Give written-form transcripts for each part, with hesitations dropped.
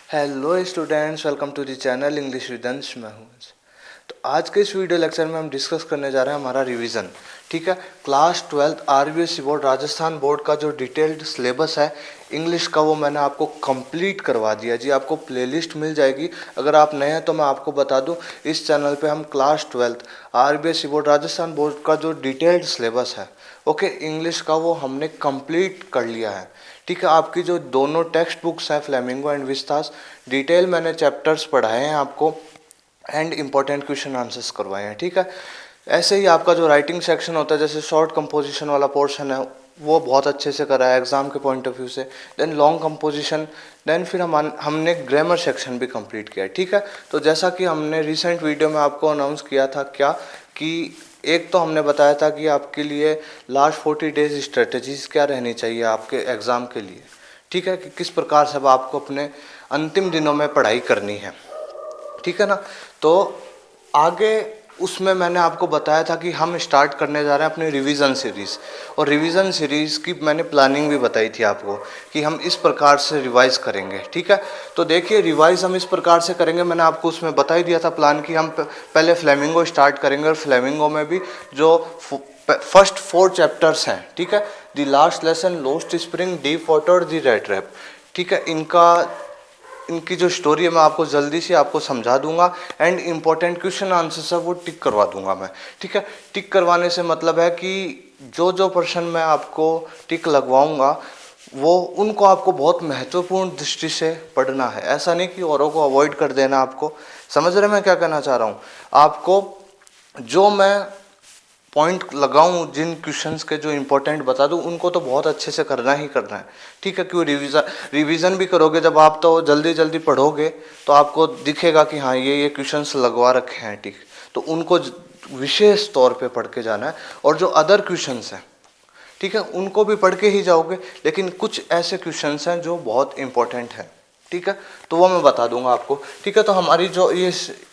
Hello students, welcome to the channel English with Ansh. मैं हूँ अंश। तो आज के इस वीडियो लेक्चर में हम डिस्कस करने जा रहे हैं हमारा रिवीजन। ठीक है, class 12 RBSE board Rajasthan board का जो डिटेल्ड सिलेबस है इंग्लिश का, वो मैंने आपको कंप्लीट करवा दिया जी। आपको प्लेलिस्ट मिल जाएगी। अगर आप नए हैं तो मैं आपको बता दूं, इस चैनल पे हम class 12 RBSE board Rajasthan board का जो डिटेल्ड सिलेबस है ओके इंग्लिश का, वो हमने कंप्लीट कर लिया है। ठीक है, आपकी जो दोनों टेक्स्ट बुक्स हैं फ्लेमिंगो एंड विस्तास, डिटेल मैंने चैप्टर्स पढ़ाए हैं आपको एंड इंपॉर्टेंट क्वेश्चन आंसर्स करवाए हैं। ठीक है, ऐसे ही आपका जो राइटिंग सेक्शन होता है, जैसे शॉर्ट कंपोजिशन वाला पोर्शन है, वो बहुत अच्छे से करा है एग्जाम के पॉइंट ऑफ व्यू से। देन लॉन्ग कंपोजिशन, देन फिर हमने ग्रामर सेक्शन भी कंप्लीट किया है। ठीक है, तो जैसा कि हमने रिसेंट वीडियो में आपको अनाउंस किया था क्या कि एक तो हमने बताया था कि आपके लिए लास्ट 40 डेज स्ट्रेटजीज क्या रहनी चाहिए आपके एग्ज़ाम के लिए। ठीक है, कि किस प्रकार से अब आपको अपने अंतिम दिनों में पढ़ाई करनी है। ठीक है ना, तो आगे उसमें मैंने आपको बताया था कि हम स्टार्ट करने जा रहे हैं अपनी रिवीजन सीरीज़, और रिवीजन सीरीज़ की मैंने प्लानिंग भी बताई थी आपको कि हम इस प्रकार से रिवाइज करेंगे। ठीक है, तो देखिए रिवाइज हम इस प्रकार से करेंगे। मैंने आपको उसमें बता ही दिया था प्लान कि हम पहले फ्लेमिंगो स्टार्ट करेंगे, और फ्लेमिंगो में भी जो फर्स्ट 4 चैप्टर्स हैं, ठीक है, the last lesson, lost spring, deep water, the rat trap, ठीक है, इनकी जो स्टोरी है मैं आपको जल्दी से आपको समझा दूंगा एंड इंपॉर्टेंट क्वेश्चन आंसर्स है वो टिक करवा दूंगा मैं। ठीक है, टिक करवाने से मतलब है कि जो जो प्रश्न मैं आपको टिक लगवाऊंगा वो उनको आपको बहुत महत्वपूर्ण दृष्टि से पढ़ना है। ऐसा नहीं कि औरों को अवॉइड कर देना। आपको समझ रहे मैं क्या कहना चाह रहा हूँ? आपको जो मैं पॉइंट लगाऊं, जिन क्वेश्चंस के जो इंपॉर्टेंट बता दूं, उनको तो बहुत अच्छे से करना ही करना है। ठीक है, क्यों रिवीजन भी करोगे जब आप, तो जल्दी जल्दी पढ़ोगे तो आपको दिखेगा कि हाँ ये क्वेश्चंस लगवा रखे हैं। ठीक, तो उनको विशेष तौर पे पढ़ के जाना है। और जो अदर क्वेश्चंस हैं, ठीक है, उनको भी पढ़ के ही जाओगे, लेकिन कुछ ऐसे क्वेश्चंस हैं जो बहुत इंपॉर्टेंट हैं। ठीक है, तो वो मैं बता दूंगा आपको। ठीक है, तो हमारी जो ये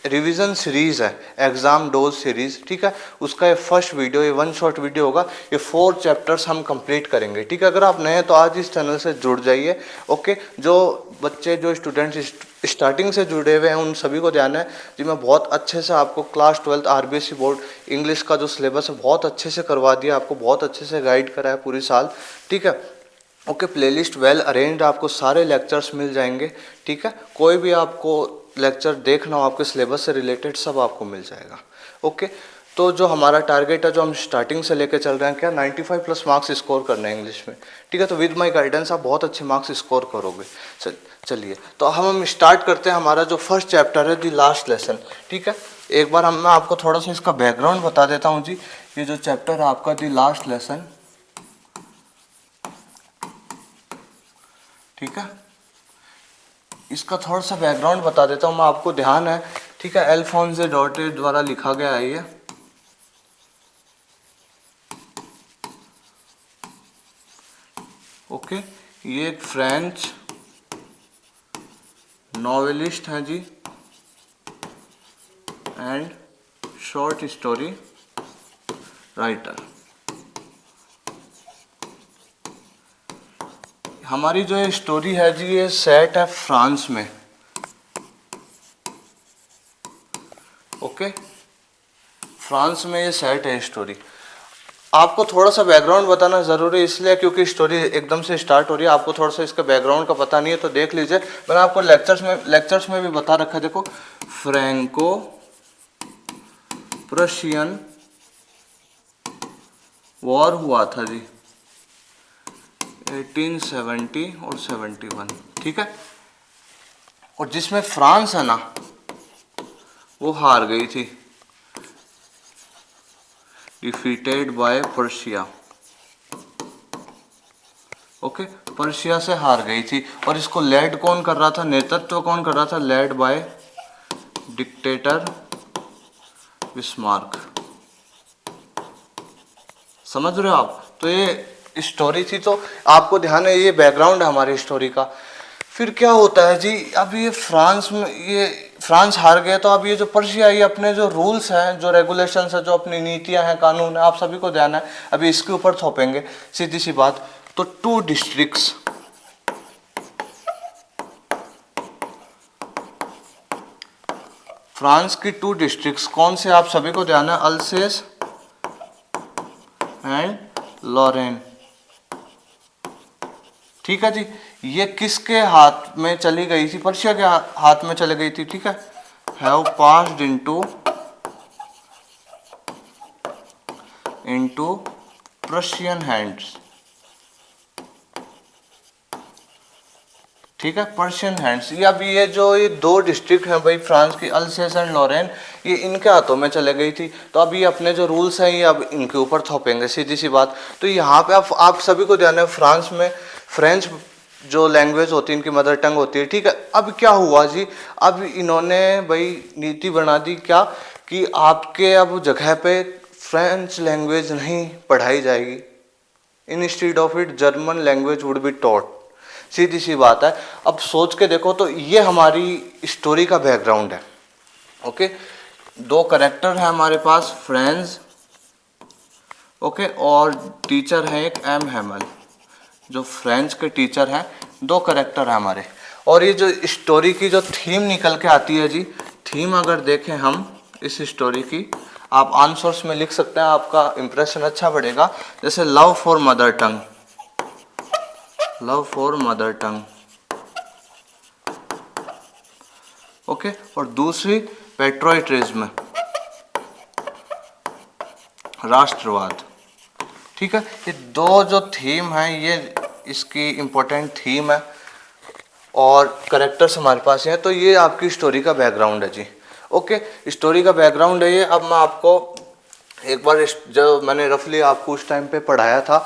रिवीजन सीरीज है एग्जाम डोज सीरीज, ठीक है, उसका ये फर्स्ट वीडियो, ये 1 शॉर्ट वीडियो होगा। ये 4 चैप्टर्स हम कंप्लीट करेंगे। ठीक है, अगर आप नए हैं तो आज इस चैनल से जुड़ जाइए। ओके, जो बच्चे, जो स्टूडेंट्स स्टार्टिंग से जुड़े हुए हैं, उन सभी को ध्यान है जी, मैं बहुत अच्छे से आपको क्लास 12 आरबीएसई बोर्ड इंग्लिश का जो सिलेबस है बहुत अच्छे से करवा दिया, आपको बहुत अच्छे से गाइड करा है पूरी साल। ठीक है, ओके, प्लेलिस्ट वेल अरेंज्ड, आपको सारे लेक्चर्स मिल जाएंगे। ठीक है, कोई भी आपको लेक्चर देखना हो आपके सिलेबस से रिलेटेड, सब आपको मिल जाएगा। ओके, तो जो हमारा टारगेट है, जो हम स्टार्टिंग से लेके चल रहे हैं, क्या 95 प्लस मार्क्स स्कोर करने हैं इंग्लिश में। ठीक है, तो विद माय गाइडेंस आप बहुत अच्छे मार्क्स स्कोर करोगे। चलिए, तो हम स्टार्ट करते हैं। हमारा जो फर्स्ट चैप्टर है, द लास्ट लेसन। ठीक है, एक बार मैं आपको थोड़ा सा इसका बैकग्राउंड बता देता हूँ जी। ये जो चैप्टर है आपका द लास्ट लेसन, ठीक है, इसका थोड़ा सा बैकग्राउंड बता देता हूँ मैं आपको, ध्यान है। ठीक है, अल्फोंसे डॉटे द्वारा लिखा गया है ये। ओके, ये एक फ्रेंच नॉवेलिस्ट हैं जी एंड शॉर्ट स्टोरी राइटर। हमारी जो ये स्टोरी है जी, ये सेट है फ्रांस में। ओके, फ्रांस में ये सेट है स्टोरी। आपको थोड़ा सा बैकग्राउंड बताना जरूरी है, इसलिए क्योंकि स्टोरी एकदम से स्टार्ट हो रही है, आपको थोड़ा सा इसका बैकग्राउंड का पता नहीं है तो देख लीजिए। मैंने आपको लेक्चर्स में भी बता रखा है। देखो, फ्रैंको प्रशियन वॉर हुआ था जी 1870 और 71। ठीक है, और जिसमें फ्रांस है ना, वो हार गई थी, defeated by Persia. Okay, Persia से हार गई थी। और इसको लेड कौन कर रहा था, नेतृत्व कौन कर रहा था? Led by dictator Bismarck. समझ रहे हो आप? तो ये स्टोरी थी, तो आपको ध्यान है, ये बैकग्राउंड है हमारी स्टोरी का। फिर क्या होता है जी, अब ये फ्रांस हार गया, तो अब ये जो पर्शिया, ये अपने जो रूल्स हैं, जो रेगुलेशंस हैं, जो अपनी नीतियां हैं, कानून है, आप सभी को ध्यान है, अभी इसके ऊपर थोपेंगे। सीधी सी बात, तो 2 डिस्ट्रिक्ट्स, फ्रांस की 2 डिस्ट्रिक्ट्स कौन से आप सभी को ध्यान है, अल्सेस एंड लॉरेन। ठीक है जी, ये किसके हाथ में चली गई थी, पर्शिया के हाथ में चली गई थी। ठीक है, have passed into Prussian hands. ठीक है, पर्शियन हैंड्स। ये अभी ये जो ये 2 डिस्ट्रिक्ट हैं भाई फ्रांस की, अल्सेस एंड लॉरेन, ये इनके हाथों में चले गई थी। तो अभी अपने जो रूल्स हैं ये अब इनके ऊपर थोपेंगे, सीधी सी बात। तो यहाँ पे आप सभी को ध्यान है, फ्रांस में फ्रेंच जो लैंग्वेज होती है इनकी मदर टंग होती है। ठीक है, अब क्या हुआ जी, अब इन्होंने भाई नीति बना दी क्या कि आपके अब जगह पे फ्रेंच लैंग्वेज नहीं पढ़ाई जाएगी, instead of it German language would be taught. सीधी सी बात है। अब सोच के देखो तो ये हमारी स्टोरी का बैकग्राउंड है। ओके, 2 कैरेक्टर है हमारे पास, फ्रेंड्स, ओके, और टीचर है एक एम हैमल, जो फ्रेंच के टीचर हैं। 2 कैरेक्टर है हमारे, और ये जो स्टोरी की जो थीम निकल के आती है जी, थीम अगर देखें हम इस स्टोरी की, आप आंसर्स में लिख सकते हैं, आपका इंप्रेशन अच्छा बढ़ेगा। जैसे love for mother tongue, love for mother tongue, okay, और दूसरी पेट्रोइट्रिज्म, राष्ट्रवाद। ठीक है, ये 2 जो थीम है ये इसकी इंपॉर्टेंट थीम है, और करेक्टर्स हमारे पास हैं। तो ये आपकी स्टोरी का बैकग्राउंड है जी। ओके, स्टोरी का बैकग्राउंड है ये। अब मैं आपको एक बार जो मैंने रफली आपको उस टाइम पे पढ़ाया था,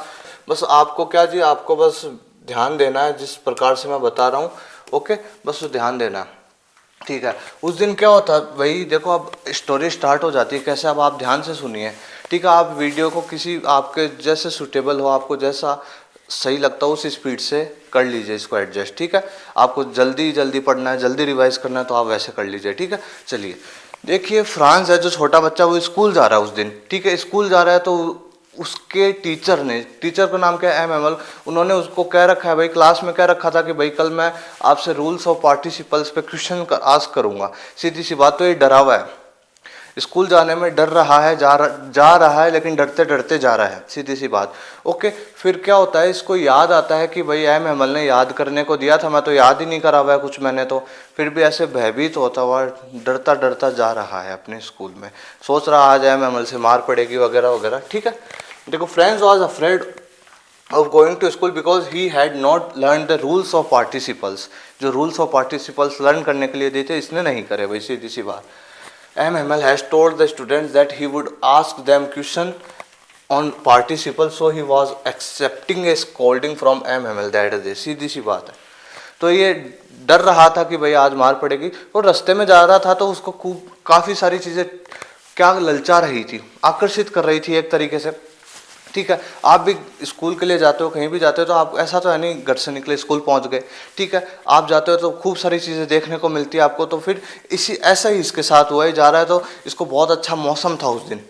बस आपको क्या जी, आपको बस ध्यान देना है जिस प्रकार से मैं बता रहा हूँ। ओके, बस ध्यान देना। ठीक है, उस दिन क्या होता है भाई, देखो अब स्टोरी स्टार्ट हो जाती है कैसे, अब आप ध्यान से सुनिए। ठीक है, आप वीडियो को किसी आपके जैसे सूटेबल हो, आपको जैसा सही लगता हो उस स्पीड से कर लीजिए इसको एडजस्ट। ठीक है, आपको जल्दी जल्दी पढ़ना है, जल्दी रिवाइज करना है तो आप वैसे कर लीजिए। ठीक है, चलिए देखिए, फ्रांस है जो छोटा बच्चा, वो स्कूल जा रहा है उस दिन। ठीक है, स्कूल जा रहा है तो उसके टीचर ने, टीचर का नाम क्या है, एम एमल, उन्होंने उसको कह रखा है भाई, क्लास में कह रखा था कि भाई कल मैं आपसे रूल्स ऑफ पार्टिसिपल्स पे क्वेश्चन आस्क करूंगा। सीधी सी बात, तो ये डरा हुआ है, स्कूल जाने में डर रहा है, जा रहा है, लेकिन डरते डरते जा रहा है, सीधी सी बात। ओके, फिर क्या होता है, इसको याद आता है कि भाई एम एमल ने याद करने को दिया था, मैं तो याद ही नहीं करा हुआ है कुछ मैंने तो। फिर भी ऐसे भयभीत होता हुआ डरता डरता जा रहा है अपने स्कूल में, सोच रहा आज एम एमल से मार पड़ेगी वगैरह वगैरह। ठीक है, देखो, Franz was afraid of going to school because he had not learn the rules of participles. जो रूल्स ऑफ पार्टिसिपल्स लर्न करने के लिए दिए थे इसने नहीं करे भाई, सीधी सी बात। MML has told the students that he would ask them question on participles, so he was accepting a scolding from MML that day। सीधी सी बात है। तो ये डर रहा था कि भाई आज मार पड़ेगी, और रास्ते में जा रहा था तो उसको काफ़ी सारी चीज़ें क्या ललचा रही थी, आकर्षित कर रही थी एक तरीके से। ठीक है, आप भी स्कूल के लिए जाते हो, कहीं भी जाते हो तो आप, ऐसा तो है नहीं घर से निकले स्कूल पहुंच गए। ठीक है, आप जाते हो तो खूब सारी चीज़ें देखने को मिलती है आपको। तो फिर इसी ऐसा ही इसके साथ हुआ है, जा रहा है तो इसको बहुत अच्छा मौसम था उस दिन।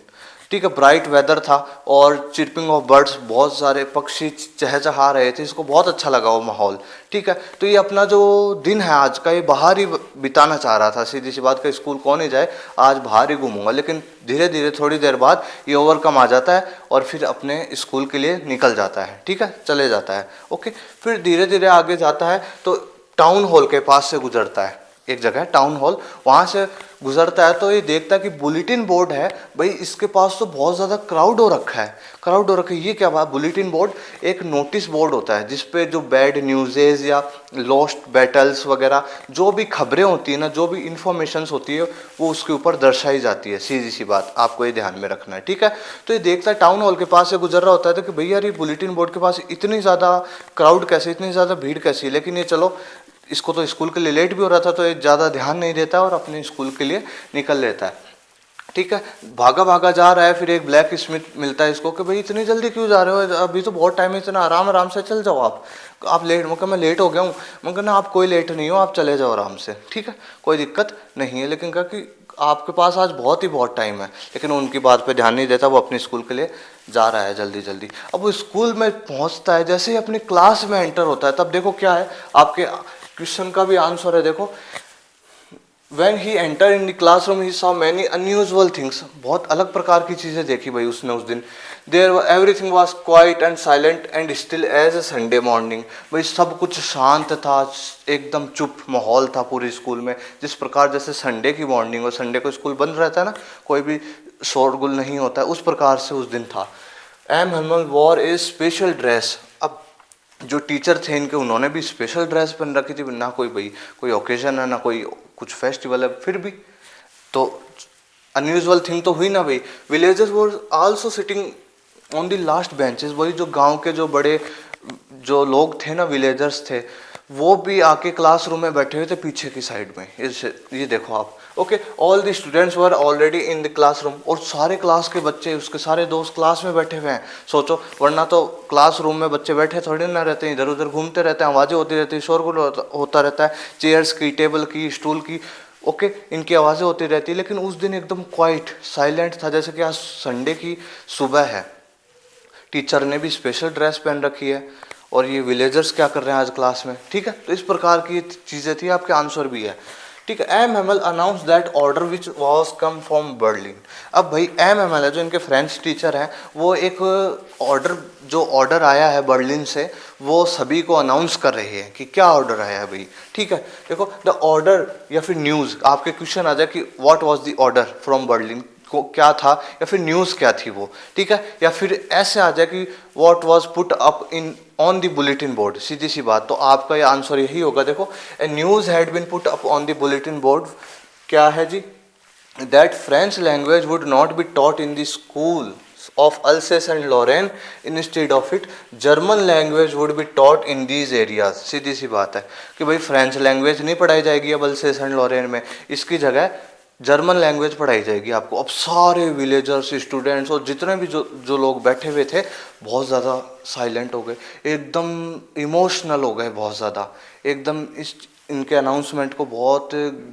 ठीक है, ब्राइट वेदर था और चिरपिंग ऑफ बर्ड्स, बहुत सारे पक्षी चहचहा रहे थे, इसको बहुत अच्छा लगा वो माहौल। ठीक है, तो ये अपना जो दिन है आज का, ये बाहर ही बिताना चाह रहा था। सीधी सी बात, का स्कूल कौन ही जाए, आज बाहर ही घूमूंगा। लेकिन धीरे धीरे थोड़ी देर बाद ये ओवरकम आ जाता है और फिर अपने स्कूल के लिए निकल जाता है। ठीक है, चले जाता है। ओके, फिर धीरे धीरे आगे जाता है तो टाउन हॉल के पास से गुजरता है, एक जगह टाउन हॉल, वहाँ से गुजरता है तो ये देखता है कि बुलेटिन बोर्ड है भाई, इसके पास तो बहुत ज़्यादा क्राउड हो रखा है, क्राउड हो रखा है। ये क्या बात, बुलेटिन बोर्ड एक नोटिस बोर्ड होता है जिसपे जो बैड न्यूज़ेज या लॉस्ट बैटल्स वगैरह जो भी खबरें होती है ना, जो भी इंफॉर्मेशंस होती है वो उसके ऊपर दर्शाई जाती है। सीधी सी बात, आपको ये ध्यान में रखना है। ठीक है, तो ये देखता है टाउन हॉल के पास से गुजर रहा होता है तो कि भैया यार ये बुलेटिन बोर्ड के पास इतनी ज़्यादा क्राउड कैसे, इतनी ज़्यादा भीड़ कैसी। लेकिन ये चलो, इसको तो स्कूल के लिए लेट भी हो रहा था तो ये ज़्यादा ध्यान नहीं देता और अपने स्कूल के लिए निकल लेता है। ठीक है, भागा भागा जा रहा है, फिर एक ब्लैक स्मिथ मिलता है इसको कि भाई इतनी जल्दी क्यों जा रहे हो, अभी तो बहुत टाइम है, इतना आराम आराम से चल जाओ आप लेट, मैं लेट हो गया हूँ। मैं कहना आप कोई लेट नहीं हो, आप चले जाओ आराम से। ठीक है, कोई दिक्कत नहीं है। लेकिन कहा कि आपके पास आज बहुत टाइम है। लेकिन उनकी बात पे ध्यान नहीं देता, वो अपने स्कूल के लिए जा रहा है जल्दी जल्दी। अब वो स्कूल में पहुंचता है, जैसे ही अपनी क्लास में एंटर होता है तब देखो क्या है, आपके क्वेश्चन का भी आंसर है। देखो, When he entered in the classroom, he saw many unusual things. बहुत अलग प्रकार की चीज़ें देखी भाई उसने उस दिन. Everything was quiet and silent and still as a Sunday morning. भाई सब कुछ शांत था, एकदम चुप माहौल था पूरी स्कूल में, जिस प्रकार जैसे संडे की मॉर्निंग हो, संडे को स्कूल बंद रहता है ना, कोई भी शोरगुल नहीं होता है, उस प्रकार से उस दिन था. एम हेमल वॉर ए स्पेशल ड्रेस. अब जो टीचर थे इनके, उन्होंने भी स्पेशल ड्रेस पहन रखी थी. ना कोई भाई कोई ओकेजन है, ना कोई कुछ फेस्टिवल है, फिर भी तो अनयूजुअल थिंग तो हुई ना भाई. Villagers were also sitting on the last benches. वही जो गांव के जो बड़े जो लोग थे ना, विलेजर्स थे, वो भी आके क्लासरूम में बैठे हुए थे पीछे की साइड में. ये देखो आप. Okay, all the students were already in the classroom. और सारे क्लास के बच्चे, उसके सारे दोस्त क्लास में बैठे हुए हैं. सोचो, वरना तो क्लासरूम में बच्चे बैठे थोड़े ना रहते हैं, इधर उधर घूमते रहते हैं, आवाज़ें होती रहती है, शोरगुल होता रहता है, चेयर्स की, टेबल की, स्टूल की. ओके, इनकी आवाज़ें होती रहती है. लेकिन उस दिन एकदम क्वाइट साइलेंट था, जैसे कि आज संडे की सुबह है. टीचर ने भी स्पेशल ड्रेस पहन रखी है, और ये विलेजर्स क्या कर रहे हैं आज क्लास में. ठीक है, तो इस प्रकार की चीज़ें थी. आपके आंसर भी है. ठीक है. M Hamel announce that order which was come from Berlin. अब भाई एम हेमल है जो इनके फ्रेंच टीचर हैं, वो एक ऑर्डर आया है बर्लिन से, वो सभी को अनाउंस कर रहे हैं कि क्या ऑर्डर आया है भाई. ठीक है, देखो, द ऑर्डर या फिर न्यूज़. आपके क्वेश्चन आ जाए कि what was the order from Berlin, को क्या था, या फिर न्यूज़ क्या थी वो. ठीक है, या फिर ऐसे आ जाए कि what was put up in on the bulletin board. सीधी सी बात, तो आपका ये आंसर यही होगा. देखो, a news had been put up on the bulletin board. क्या है जी? That French language would not be taught in the school of Alsace and Lorraine. Instead of it, German language would be taught in these areas. सीधी सी बात है कि भाई French language नहीं पढ़ाई जाएगी अब अल्सेस एंड लॉरेन में, इसकी जगह जर्मन लैंग्वेज पढ़ाई जाएगी आपको. अब सारे विलेजर्स, स्टूडेंट्स और जितने भी जो लोग बैठे हुए थे, बहुत ज़्यादा साइलेंट हो गए, एकदम इमोशनल हो गए, बहुत ज़्यादा एकदम इनके अनाउंसमेंट को बहुत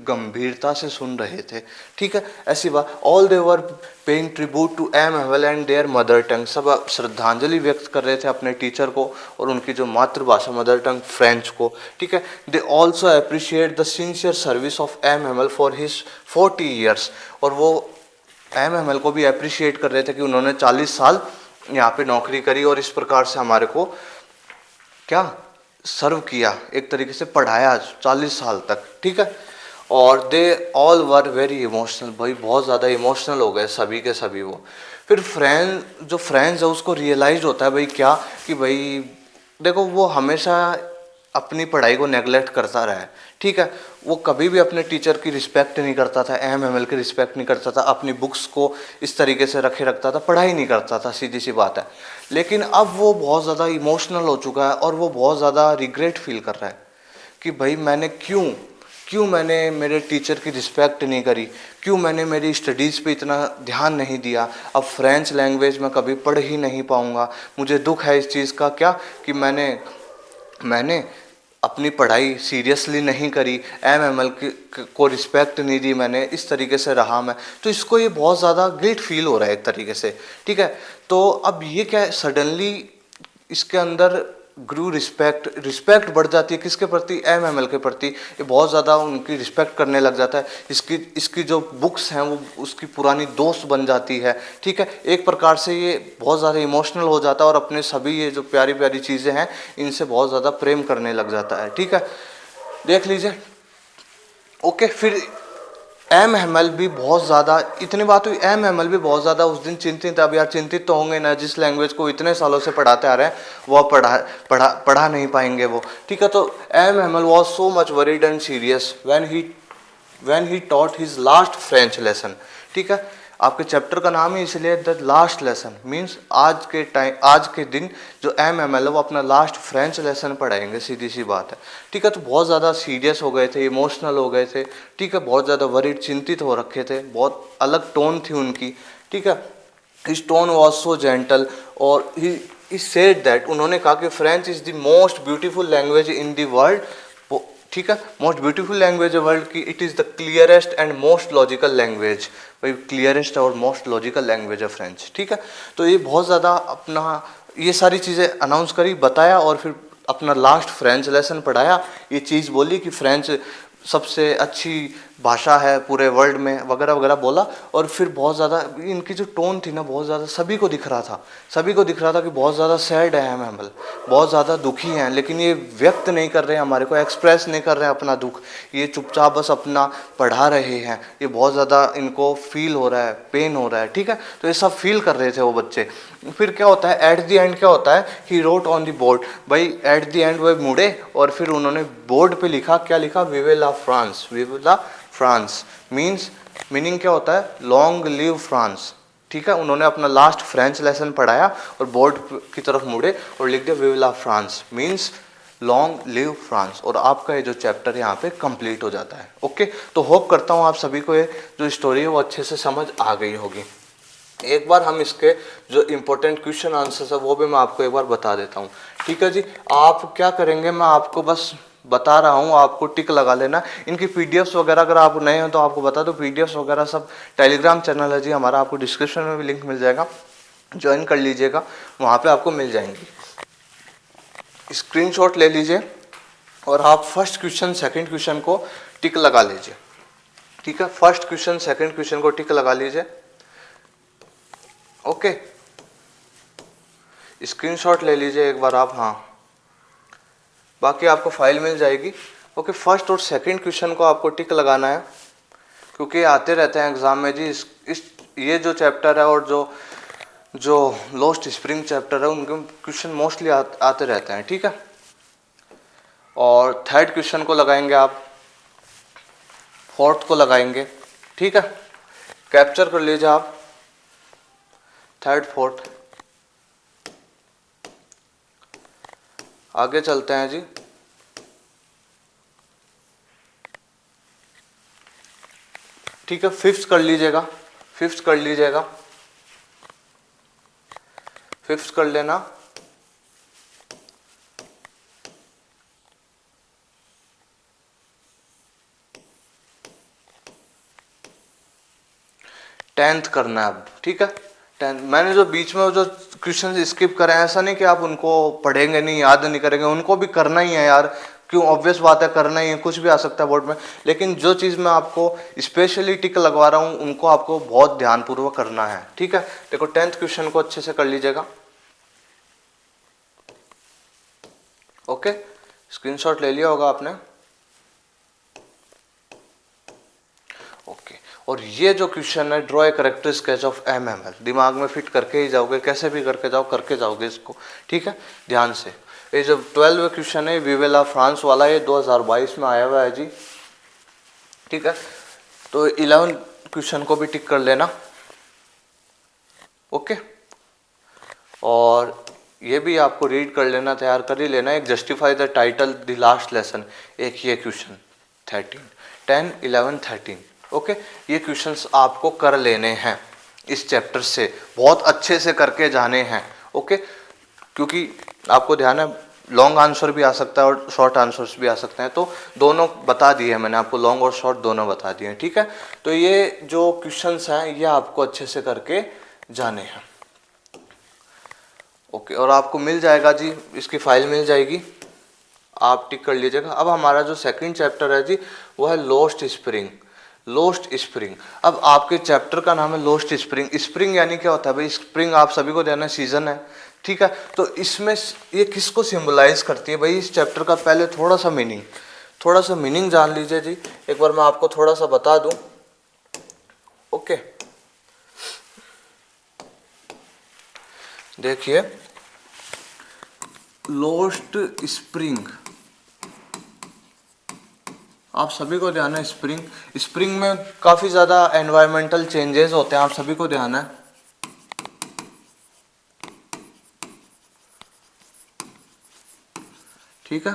गंभीरता से सुन रहे थे. ठीक है, ऐसी बात. All they were paying tribute to M Hamel and their mother tongue. सब श्रद्धांजलि व्यक्त कर रहे थे अपने टीचर को और उनकी जो मातृभाषा मदर टंग फ्रेंच को. ठीक है. They also appreciate the sincere service of M Hamel for his 40 years. और वो एम हेमल को भी अप्रिशिएट कर रहे थे कि उन्होंने 40 साल यहाँ पे नौकरी करी और इस प्रकार से हमारे को क्या सर्व किया, एक तरीके से पढ़ाया 40 साल तक. ठीक है. और they all were very emotional. भाई बहुत ज़्यादा इमोशनल हो गए सभी के सभी वो. फिर फ्रेंड्स है उसको रियलाइज होता है भाई क्या, कि भाई देखो, वो हमेशा अपनी पढ़ाई को नेगलेक्ट करता रहा है. ठीक है, वो कभी भी अपने टीचर की रिस्पेक्ट नहीं करता था, एम हेमल की रिस्पेक्ट नहीं करता था, अपनी बुक्स को इस तरीके से रखे रखता था, पढ़ाई नहीं करता था, सीधी सी बात है. लेकिन अब वो बहुत ज़्यादा इमोशनल हो चुका है और वो बहुत ज़्यादा रिग्रेट फील कर रहा है कि भाई मैंने क्यों मैंने मेरे टीचर की रिस्पेक्ट नहीं करी, क्यों मैंने मेरी स्टडीज़ पे इतना ध्यान नहीं दिया. अब फ्रेंच लैंग्वेज में कभी पढ़ ही नहीं पाऊँगा. मुझे दुख है इस चीज़ का, क्या कि मैंने अपनी पढ़ाई सीरियसली नहीं करी, एम एल को रिस्पेक्ट नहीं दी मैंने, इस तरीके से रहा मैं. तो इसको ये बहुत ज़्यादा गिल्ट फील हो रहा है एक तरीके से. ठीक है, तो अब ये क्या है, सडनली इसके अंदर ग्रू रिस्पेक्ट बढ़ जाती है किसके प्रति, एम एल के प्रति. ये बहुत ज़्यादा उनकी रिस्पेक्ट करने लग जाता है. इसकी जो बुक्स हैं वो उसकी पुरानी दोस्त बन जाती है. ठीक है, एक प्रकार से ये बहुत ज़्यादा इमोशनल हो जाता है और अपने सभी ये जो प्यारी प्यारी चीज़ें हैं इनसे बहुत ज़्यादा प्रेम करने लग जाता है. ठीक है, देख लीजिए. ओके, फिर एम हेमल भी बहुत ज़्यादा, इतनी बात हुई, एम हेमल भी बहुत ज़्यादा उस दिन चिंतित. अब यार चिंतित तो होंगे ना, जिस लैंग्वेज को इतने सालों से पढ़ाते आ रहे हैं वो पढ़ा नहीं पाएंगे वो. ठीक है, तो M Hamel was so much worried and serious when he taught his last French lesson. ठीक है, आपके चैप्टर का नाम ही इसलिए द लास्ट लेसन मीन्स आज के दिन जो एम एल है वो अपना लास्ट फ्रेंच लेसन पढ़ाएंगे, सीधी सी बात है. ठीक है, तो बहुत ज़्यादा सीरियस हो गए थे, इमोशनल हो गए थे. ठीक है, बहुत ज़्यादा वरीड, चिंतित हो रखे थे, बहुत अलग टोन थी उनकी. ठीक है, his tone was so gentle और ही सेड दैट, उन्होंने कहा कि French is the most beautiful language in the world. ठीक है, मोस्ट ब्यूटीफुल लैंग्वेज वर्ल्ड की, it is the clearest and most logical language. भाई क्लियरेस्ट और मोस्ट लॉजिकल लैंग्वेज है फ्रेंच. ठीक है, तो ये बहुत ज़्यादा अपना ये सारी चीज़ें अनाउंस करी, बताया और फिर अपना लास्ट फ्रेंच लेसन पढ़ाया. ये चीज़ बोली कि फ्रेंच सबसे अच्छी भाषा है पूरे वर्ल्ड में वगैरह वगैरह बोला। और फिर बहुत ज़्यादा इनकी जो टोन थी ना, बहुत ज़्यादा सभी को दिख रहा था, सभी को दिख रहा था कि बहुत ज़्यादा सैड है एमएमएल, बहुत ज़्यादा दुखी हैं, लेकिन ये व्यक्त नहीं कर रहे हैं, हमारे को एक्सप्रेस नहीं कर रहे हैं अपना दुख, ये चुपचाप बस अपना पढ़ा रहे हैं। ये बहुत ज़्यादा इनको फील हो रहा है, पेन हो रहा है, ठीक है। तो ये सब फील कर रहे थे वो बच्चे। फिर क्या होता है एट द एंड, क्या होता है, he wrote on the board. भाई एट द एंड वो मुड़े और फिर उन्होंने बोर्ड पे लिखा, क्या लिखा, we will love France, we will love France. Meaning क्या होता है, लॉन्ग लिव फ्रांस, ठीक है। उन्होंने अपना लास्ट फ्रेंच लेसन पढ़ाया और बोर्ड की तरफ मुड़े और लिख दिया we will love France, means long live France. और आपका ये जो चैप्टर यहाँ पे कंप्लीट हो जाता है। ओके, तो होप करता हूँ आप सभी को ये जो स्टोरी है वो अच्छे से समझ आ गई होगी। एक बार हम इसके जो इम्पोर्टेंट क्वेश्चन आंसर्स है वो भी मैं आपको एक बार बता देता हूँ, ठीक है जी। आप क्या करेंगे, मैं आपको बस बता रहा हूँ, आपको टिक लगा लेना। इनकी पीडीएफ्स वगैरह अगर आप नए हो तो आपको बता दो, पीडीएफ्स वगैरह सब टेलीग्राम चैनल है जी हमारा, आपको डिस्क्रिप्शन में भी लिंक मिल जाएगा, ज्वाइन कर लीजिएगा, वहाँ पे आपको मिल जाएंगी। स्क्रीनशॉट ले लीजिए और आप फर्स्ट क्वेश्चन सेकंड क्वेश्चन को टिक लगा लीजिए, ठीक है। फर्स्ट क्वेश्चन सेकंड क्वेश्चन को टिक लगा लीजिए। ओके, स्क्रीनशॉट ले लीजिए एक बार आप, हाँ, बाकी आपको फाइल मिल जाएगी। ओके, फर्स्ट और सेकंड क्वेश्चन को आपको टिक लगाना है, क्योंकि आते रहते हैं एग्जाम में जी। ये जो चैप्टर है और जो लोस्ट स्प्रिंग चैप्टर है उनके क्वेश्चन मोस्टली आते रहते हैं, ठीक है। और थर्ड क्वेश्चन को लगाएंगे आप, फोर्थ को लगाएंगे, ठीक है। कैप्चर कर लीजिए आप थर्ड फोर्थ। आगे चलते हैं जी। ठीक है, फिफ्थ कर लीजिएगा, फिफ्थ कर लीजिएगा, फिफ्थ कर लेना। टेंथ करना है अब, ठीक है। टेंथ मैंने जो बीच में जो क्वेश्चन स्किप करे हैं, ऐसा नहीं कि आप उनको पढ़ेंगे नहीं, याद नहीं करेंगे, उनको भी करना ही है यार, क्यों, ऑब्वियस बात है, करना ही है, कुछ भी आ सकता है बोर्ड में। लेकिन जो चीज़ मैं आपको स्पेशली टिक लगवा रहा हूँ उनको आपको बहुत ध्यानपूर्वक करना है, ठीक है। देखो टेंथ क्वेश्चन को अच्छे से कर लीजिएगा। ओके, स्क्रीनशॉट ले लिया होगा आपने। ओके, और ये जो क्वेश्चन है, draw a character sketch of MML, दिमाग में फिट करके ही जाओगे, कैसे भी करके जाओ, करके जाओगे इसको, ठीक है, ध्यान से। ये जो 12 क्वेश्चन है वी विल लव फ्रांस वाला, ये 2022 में आया हुआ है जी, ठीक है। तो 11 क्वेश्चन को भी टिक कर लेना। ओके, और ये भी आपको रीड कर लेना, तैयार कर ही लेना। एक justify the title the last lesson, एक ये क्वेश्चन 13, 10, 11, 13। ओके, ये क्वेश्चंस आपको कर लेने हैं इस चैप्टर से, बहुत अच्छे से करके जाने हैं। ओके, क्योंकि आपको ध्यान है लॉन्ग आंसर भी आ सकता है और शॉर्ट आंसर्स भी आ सकते हैं, तो दोनों बता दिए हैं मैंने आपको, लॉन्ग और शॉर्ट दोनों बता दिए हैं, ठीक है। तो ये जो क्वेश्चंस हैं ये आपको अच्छे से करके जाने हैं। ओके, और आपको मिल जाएगा जी, इसकी फाइल मिल जाएगी, आप टिक कर लीजिएगा। अब हमारा जो सेकंड चैप्टर है जी वो है लोस्ट स्प्रिंग। लोस्ट स्प्रिंग, अब आपके चैप्टर का नाम है लोस्ट स्प्रिंग। स्प्रिंग यानी क्या होता है भाई, स्प्रिंग आप सभी को देना सीजन है, ठीक है। तो इसमें ये किसको सिंबलाइज करती है भाई, इस चैप्टर का पहले थोड़ा सा मीनिंग जान लीजिए जी, एक बार मैं आपको थोड़ा सा बता दूं। ओके, देखिए लोस्ट स्प्रिंग, आप सभी को ध्यान है, स्प्रिंग में काफी ज्यादा एनवायरमेंटल चेंजेस होते हैं, आप सभी को ध्यान है, ठीक है।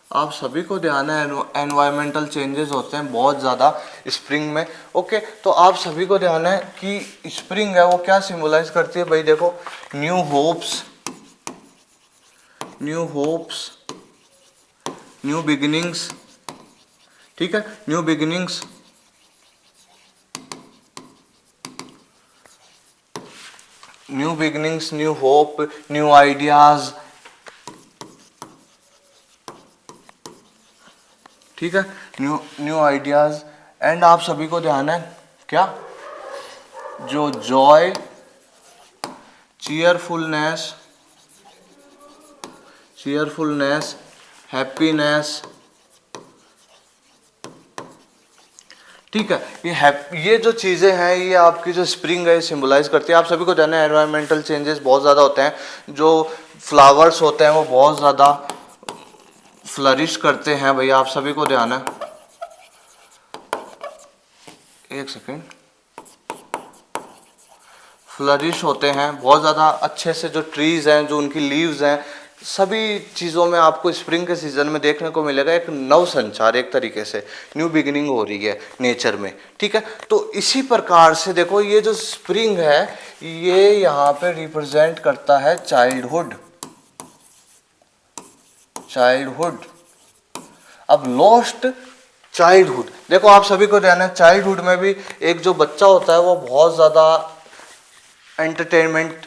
आप सभी को ध्यान है एनवायरमेंटल चेंजेस होते हैं बहुत ज़्यादा स्प्रिंग में। ओके, तो आप सभी को ध्यान है कि स्प्रिंग है वो क्या सिंबलाइज करती है भाई, देखो न्यू होप्स, न्यू बिगिनिंग्स, ठीक है, new beginnings, new hope, new ideas, ठीक है, न्यू आइडियाज, एंड आप सभी को ध्यान है क्या, जो जॉय, चीयरफुलनेस, हैप्पीनेस, ठीक है, ये जो चीज़ें हैं ये आपकी जो स्प्रिंग है सिंबलाइज करती है। आप सभी को जाना है एनवायरमेंटल चेंजेस बहुत ज़्यादा होते हैं, जो फ्लावर्स होते हैं वो बहुत ज़्यादा फ्लरिश करते हैं भैया, आप सभी को ध्यान है, एक सेकेंड, फ्लरिश होते हैं बहुत ज़्यादा अच्छे से, जो ट्रीज़ हैं, जो उनकी लीव्स हैं, सभी चीज़ों में आपको स्प्रिंग के सीज़न में देखने को मिलेगा एक नव संचार, एक तरीके से न्यू बिगिनिंग हो रही है नेचर में, ठीक है। तो इसी प्रकार से देखो ये जो स्प्रिंग है ये यहाँ पे रिप्रेजेंट करता है चाइल्डहुड। अब लॉस्ट चाइल्डहुड, देखो आप सभी को ध्यान है चाइल्डहुड में भी एक जो बच्चा होता है वो बहुत ज़्यादा एंटरटेनमेंट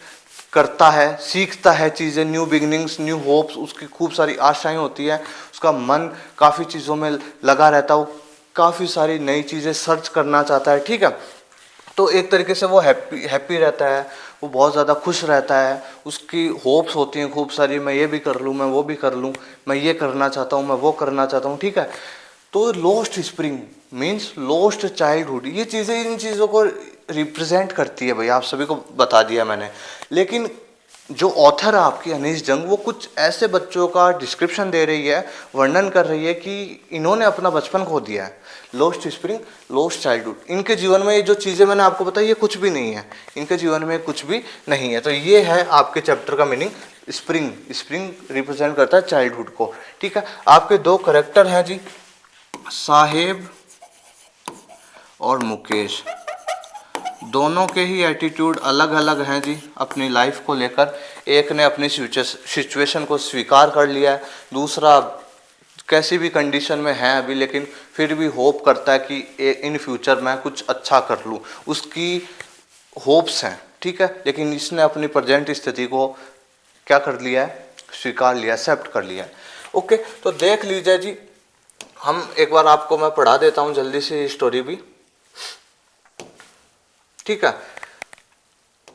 करता है, सीखता है चीज़ें, न्यू बिगिनिंग्स, न्यू होप्स, उसकी खूब सारी आशाएं होती है, उसका मन काफ़ी चीज़ों में लगा रहता है, वो काफ़ी सारी नई चीज़ें सर्च करना चाहता है, ठीक है। तो एक तरीके से वो हैप्पी रहता है, वो बहुत ज़्यादा खुश रहता है, उसकी होप्स होती हैं खूब सारी, मैं ये भी कर लूँ, मैं वो भी कर लूँ, मैं ये करना चाहता हूँ, मैं वो करना चाहता हूँ, ठीक है। तो lost spring means lost childhood, ये चीज़ें इन चीज़ों को रिप्रेजेंट करती है भैया, आप सभी को बता दिया मैंने। लेकिन जो ऑथर है आपकी अनीश जंग, वो कुछ ऐसे बच्चों का डिस्क्रिप्शन दे रही है, वर्णन कर रही है कि इन्होंने अपना बचपन खो दिया है, लॉस्ट स्प्रिंग, लॉस्ट चाइल्डहुड, इनके जीवन में ये जो चीज़ें मैंने आपको बताई ये कुछ भी नहीं है, इनके जीवन में कुछ भी नहीं है। तो ये है आपके चैप्टर का मीनिंग, स्प्रिंग रिप्रेजेंट करता है चाइल्डहुड को, ठीक है। आपके दो करेक्टर हैं जी, साहेब और मुकेश, दोनों के ही एटीट्यूड अलग अलग हैं जी अपनी लाइफ को लेकर। एक ने अपनी सिचुएशन को स्वीकार कर लिया है, दूसरा कैसी भी कंडीशन में है अभी लेकिन फिर भी होप करता है कि इन फ्यूचर मैं कुछ अच्छा कर लूँ, उसकी होप्स हैं, ठीक है। लेकिन इसने अपनी प्रेजेंट स्थिति को क्या कर लिया है, स्वीकार लिया, एक्सेप्ट कर लिया है। ओके, तो देख लीजिए जी, हम एक बार आपको मैं पढ़ा देता हूँ जल्दी से स्टोरी भी, ठीक है।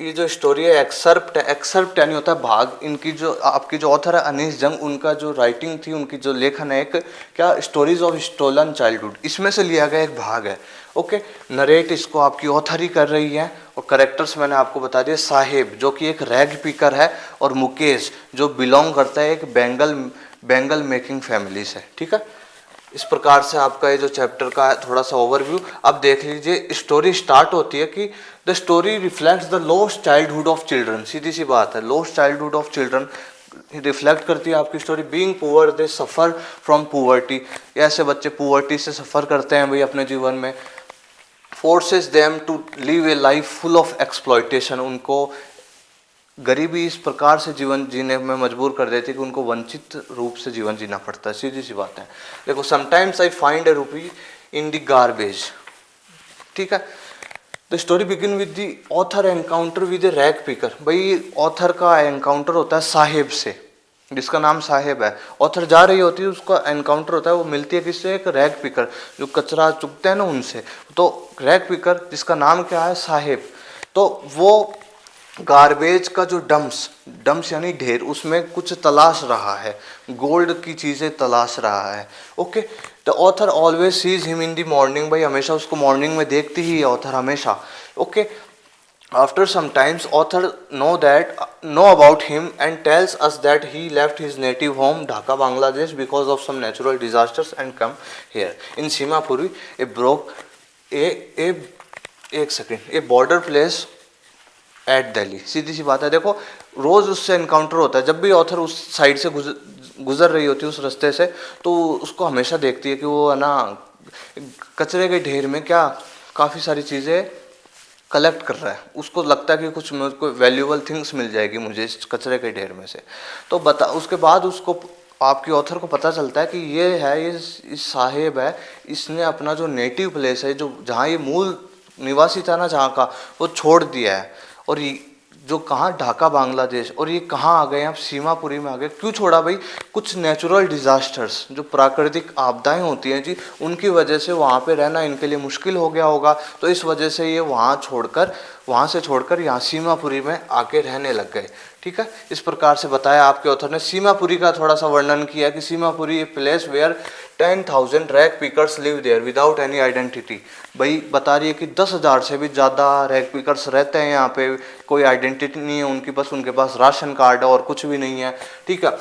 ये जो स्टोरी है एक्सर्प्ट यानी होता है भाग, इनकी जो आपकी जो ऑथर है अनीश जंग, उनका जो राइटिंग थी, उनकी जो लेखन है एक क्या, स्टोरीज ऑफ स्टोलन चाइल्डहुड, इसमें से लिया गया एक भाग है। ओके, नरेट इसको आपकी ऑथर ही कर रही है, और करेक्टर्स मैंने आपको बता दिया, साहेब जो कि एक रैग पिकर है, और मुकेश जो बिलोंग करता है एक बेंगल मेकिंग फैमिली से, ठीक है। इस प्रकार से आपका ये जो चैप्टर का है थोड़ा सा ओवरव्यू। अब देख लीजिए, स्टोरी स्टार्ट होती है कि the story reflects the lost childhood of children, सीधी सी बात है, lost childhood of children reflect करती है आपकी story. Being poor they suffer from poverty, ऐसे बच्चे पुअर्टी से सफ़र करते हैं भाई अपने जीवन में। Forces them to live a life full of exploitation, उनको गरीबी इस प्रकार से जीवन जीने में मजबूर कर देती है कि उनको वंचित रूप से जीवन जीना पड़ता है, सीधी सी बात है। देखो, समटाइम्स आई फाइंड ए रूपी इन द गार्बेज, ठीक है। The story begin with the author encounter with A rag picker, भाई ऑथर का एनकाउंटर होता है साहेब से, जिसका नाम साहेब है। ऑथर जा रही होती है, उसका एनकाउंटर होता है, वो मिलती है किससे, एक रैग पिकर जो कचरा चुगते हैं ना उनसे। तो रैग पिकर जिसका नाम क्या है, साहेब, तो वो गार्बेज का जो डम्प्स यानी ढेर, उसमें कुछ तलाश रहा है, गोल्ड की चीज़ें तलाश रहा है। Okay, the author always sees him in the morning, भाई हमेशा उसको मॉर्निंग में देखती ही है ऑथर हमेशा। Okay, after some times author know about him and tells us that he left his native home Dhaka Bangladesh because of some natural disasters and come here in Seemapuri a border place at Delhi, सीधी सी बात है। देखो, रोज़ उससे encounter होता है, जब भी ऑथर उस साइड से गुजर रही होती है उस रास्ते से, तो उसको हमेशा देखती है कि वो है ना कचरे के ढेर में क्या काफ़ी सारी चीज़ें कलेक्ट कर रहा है, उसको लगता है कि कुछ मुझको वैल्यूएबल थिंग्स मिल जाएगी मुझे इस कचरे के ढेर में से। तो उसके बाद उसको आपकी ऑथर को पता चलता है कि ये साहेब है, इसने अपना जो नेटिव प्लेस है, जो जहाँ ये मूल निवासी था ना जहाँ का, वो छोड़ दिया है, और जो कहाँ, ढाका बांग्लादेश, और ये कहाँ आ गए आप, सीमापुरी में आ गए। क्यों छोड़ा भाई, कुछ नेचुरल डिजास्टर्स, जो प्राकृतिक आपदाएं होती हैं जी, उनकी वजह से वहाँ पे रहना इनके लिए मुश्किल हो गया होगा, तो इस वजह से ये वहाँ से छोड़कर यहाँ सीमापुरी में आके रहने लग गए। ठीक है, इस प्रकार से बताया आपके ऑथर ने। सीमापुरी का थोड़ा सा वर्णन किया कि Seemapuri a place where 10,000 rag pickers live there without any identity. भाई बता रही है कि 10,000 से भी ज़्यादा रैग पिकर्स रहते हैं यहाँ पे, कोई आइडेंटिटी नहीं है उनकी, बस उनके पास राशन कार्ड है और कुछ भी नहीं है। ठीक है,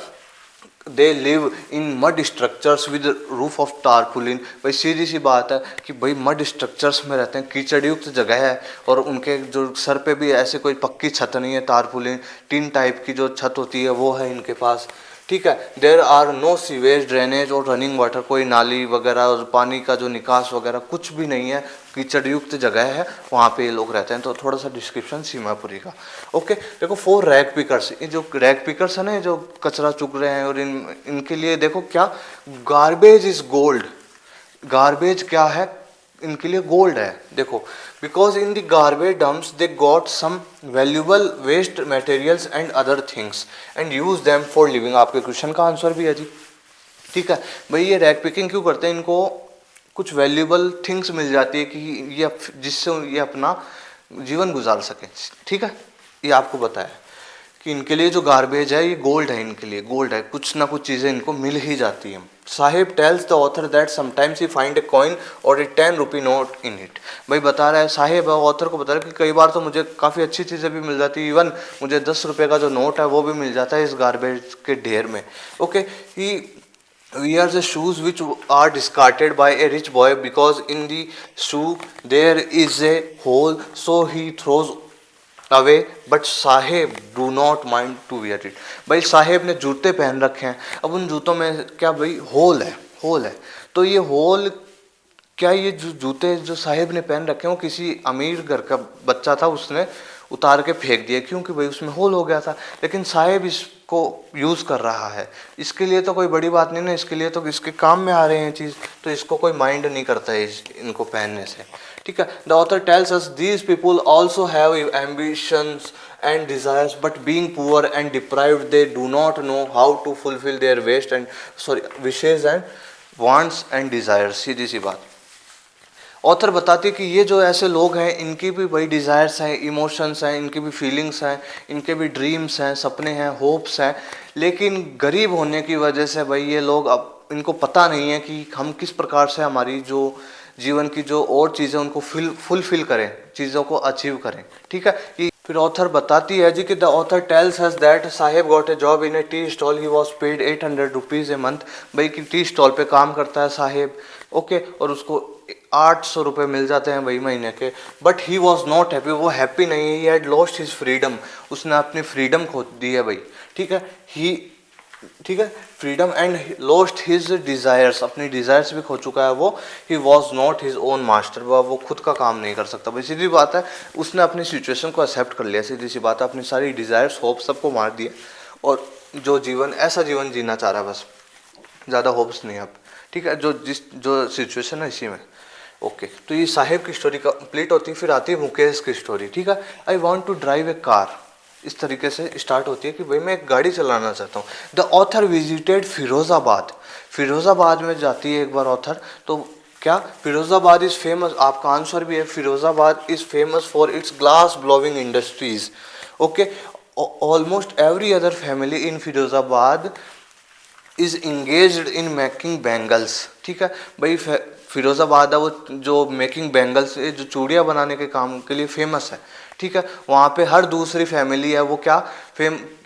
they live in mud structures with roof of tarpaulin. भाई सीधी सी बात है कि भाई मड स्ट्रक्चर्स में रहते हैं, कीचड़ युक्त जगह है, और उनके जो सर पे भी ऐसे कोई पक्की छत नहीं है, टारपुलिन टिन टाइप की जो छत होती है वो है इनके पास। ठीक है, there are no sewage drainage और रनिंग वाटर, कोई नाली वगैरह और पानी का जो निकास वगैरह कुछ भी नहीं है, कीचड़ युक्त जगह है, वहाँ पे ये लोग रहते हैं। तो थोड़ा सा डिस्क्रिप्शन सीमापुरी का। ओके, देखो 4 रैग पिकर्स, ये जो रैग पिकर्स है ना, जो कचरा चुग रहे हैं, और इनके लिए देखो क्या, गार्बेज इज गोल्ड। गार्बेज क्या है, इनके लिए गोल्ड है। देखो, because in the garbage dumps they got some valuable waste materials and other things and use them for living. आपके क्वेश्चन का आंसर भी है जी। ठीक है भाई, ये रैग पिकिंग क्यों करते हैं, इनको कुछ वैल्यूबल थिंग्स मिल जाती है कि ये जिससे ये अपना जीवन गुजार सके। ठीक है, ये आपको बताया कि इनके लिए जो गार्बेज है ये गोल्ड है, इनके लिए गोल्ड है, कुछ ना कुछ चीज़ें इनको मिल ही जाती हैं। Sahib tells the author that sometimes he find a coin और ए 10 रुपी नोट इन इट। भाई बता रहा है, साहिब ऑथर को बता रहा है कि कई बार तो मुझे काफ़ी अच्छी चीज़ें भी मिल जाती है, इवन मुझे 10 रुपये का जो नोट है वो भी मिल जाता है इस गार्बेज के ढेर में। Okay, he wears the shoes which are discarded by a rich boy because in the shoe there is a hole, so he throws away, but Sahib do not mind to wear it। भाई साहेब ने जूते पहन रखे हैं, अब उन जूतों में क्या भाई होल है, तो ये होल क्या, ये जो जूते जो साहेब ने पहन रखे हैं वो किसी अमीर घर का बच्चा था, उसने उतार के फेंक दिया क्योंकि भाई उसमें होल हो गया था, लेकिन साहेब इसको यूज़ कर रहा है, इसके लिए तो कोई बड़ी बात नहीं ना, इसके लिए तो इसके काम में आ रहे हैं चीज़, तो इसको कोई माइंड नहीं करता है इनको पहनने से। ठीक है, the author tells us these people also have ambitions and desires but being poor and deprived they do not know how to fulfil their wishes and wants and desires. सीधी सी बात, ऑथर बताती है कि ये जो ऐसे लोग हैं इनकी भी भाई डिज़ायर्स हैं, इमोशंस हैं, इनकी भी फीलिंग्स हैं, इनके भी ड्रीम्स हैं, सपने हैं, होप्स हैं, लेकिन गरीब होने की वजह से भाई ये लोग अब इनको पता नहीं है कि हम किस प्रकार से हमारी जो जीवन की जो और चीज़ें उनको फुलफिल करें, चीज़ों को अचीव करें। ठीक है, ये फिर ऑथर बताती है जी कि the author tells us that Sahib got a job in A tea stall, he was paid 800 rupees a month. भाई कि टी स्टॉल पे काम करता है साहिब, ओके, और उसको 800 रुपये मिल जाते हैं भाई महीने के, but he was not happy, वो हैप्पी नहीं है, he had lost his freedom, उसने अपनी फ्रीडम खो दी है भाई। ठीक है, freedom and lost his desires, अपनी डिज़ायर्स भी खो चुका है वो। He was not his own master, वो खुद का काम नहीं कर सकता भाई। सीधी बात है, उसने अपनी सिचुएशन को एक्सेप्ट कर लिया, सीधी सी बात है, अपनी सारी डिज़ायर्स होप सबको मार दिया, और जो जीवन ऐसा जीवन जीना चाह रहा है, बस ज़्यादा होप्स नहीं अब। ठीक है, जो सिचुएशन है इसी में। ओके, तो ये साहिब की स्टोरी कंप्लीट होती है, फिर आती है मुकेश की स्टोरी। ठीक है, I want to drive a car, इस तरीके से स्टार्ट होती है कि भाई मैं एक गाड़ी चलाना चाहता हूँ। The author visited Firozabad, Firozabad में जाती है एक बार ऑथर, तो क्या फिरोज़ाबाद इज़ फेमस, आपका आंसर भी है, Firozabad is famous for its glass blowing industries. Okay, almost every other family in Firozabad is engaged in making bangles. ठीक है भाई, फिरोज़ाबाद है वो जो मेकिंग बैंगल्स, जो चूड़ियाँ बनाने के काम के लिए फेमस है। ठीक है, वहाँ पे हर दूसरी फैमिली है वो क्या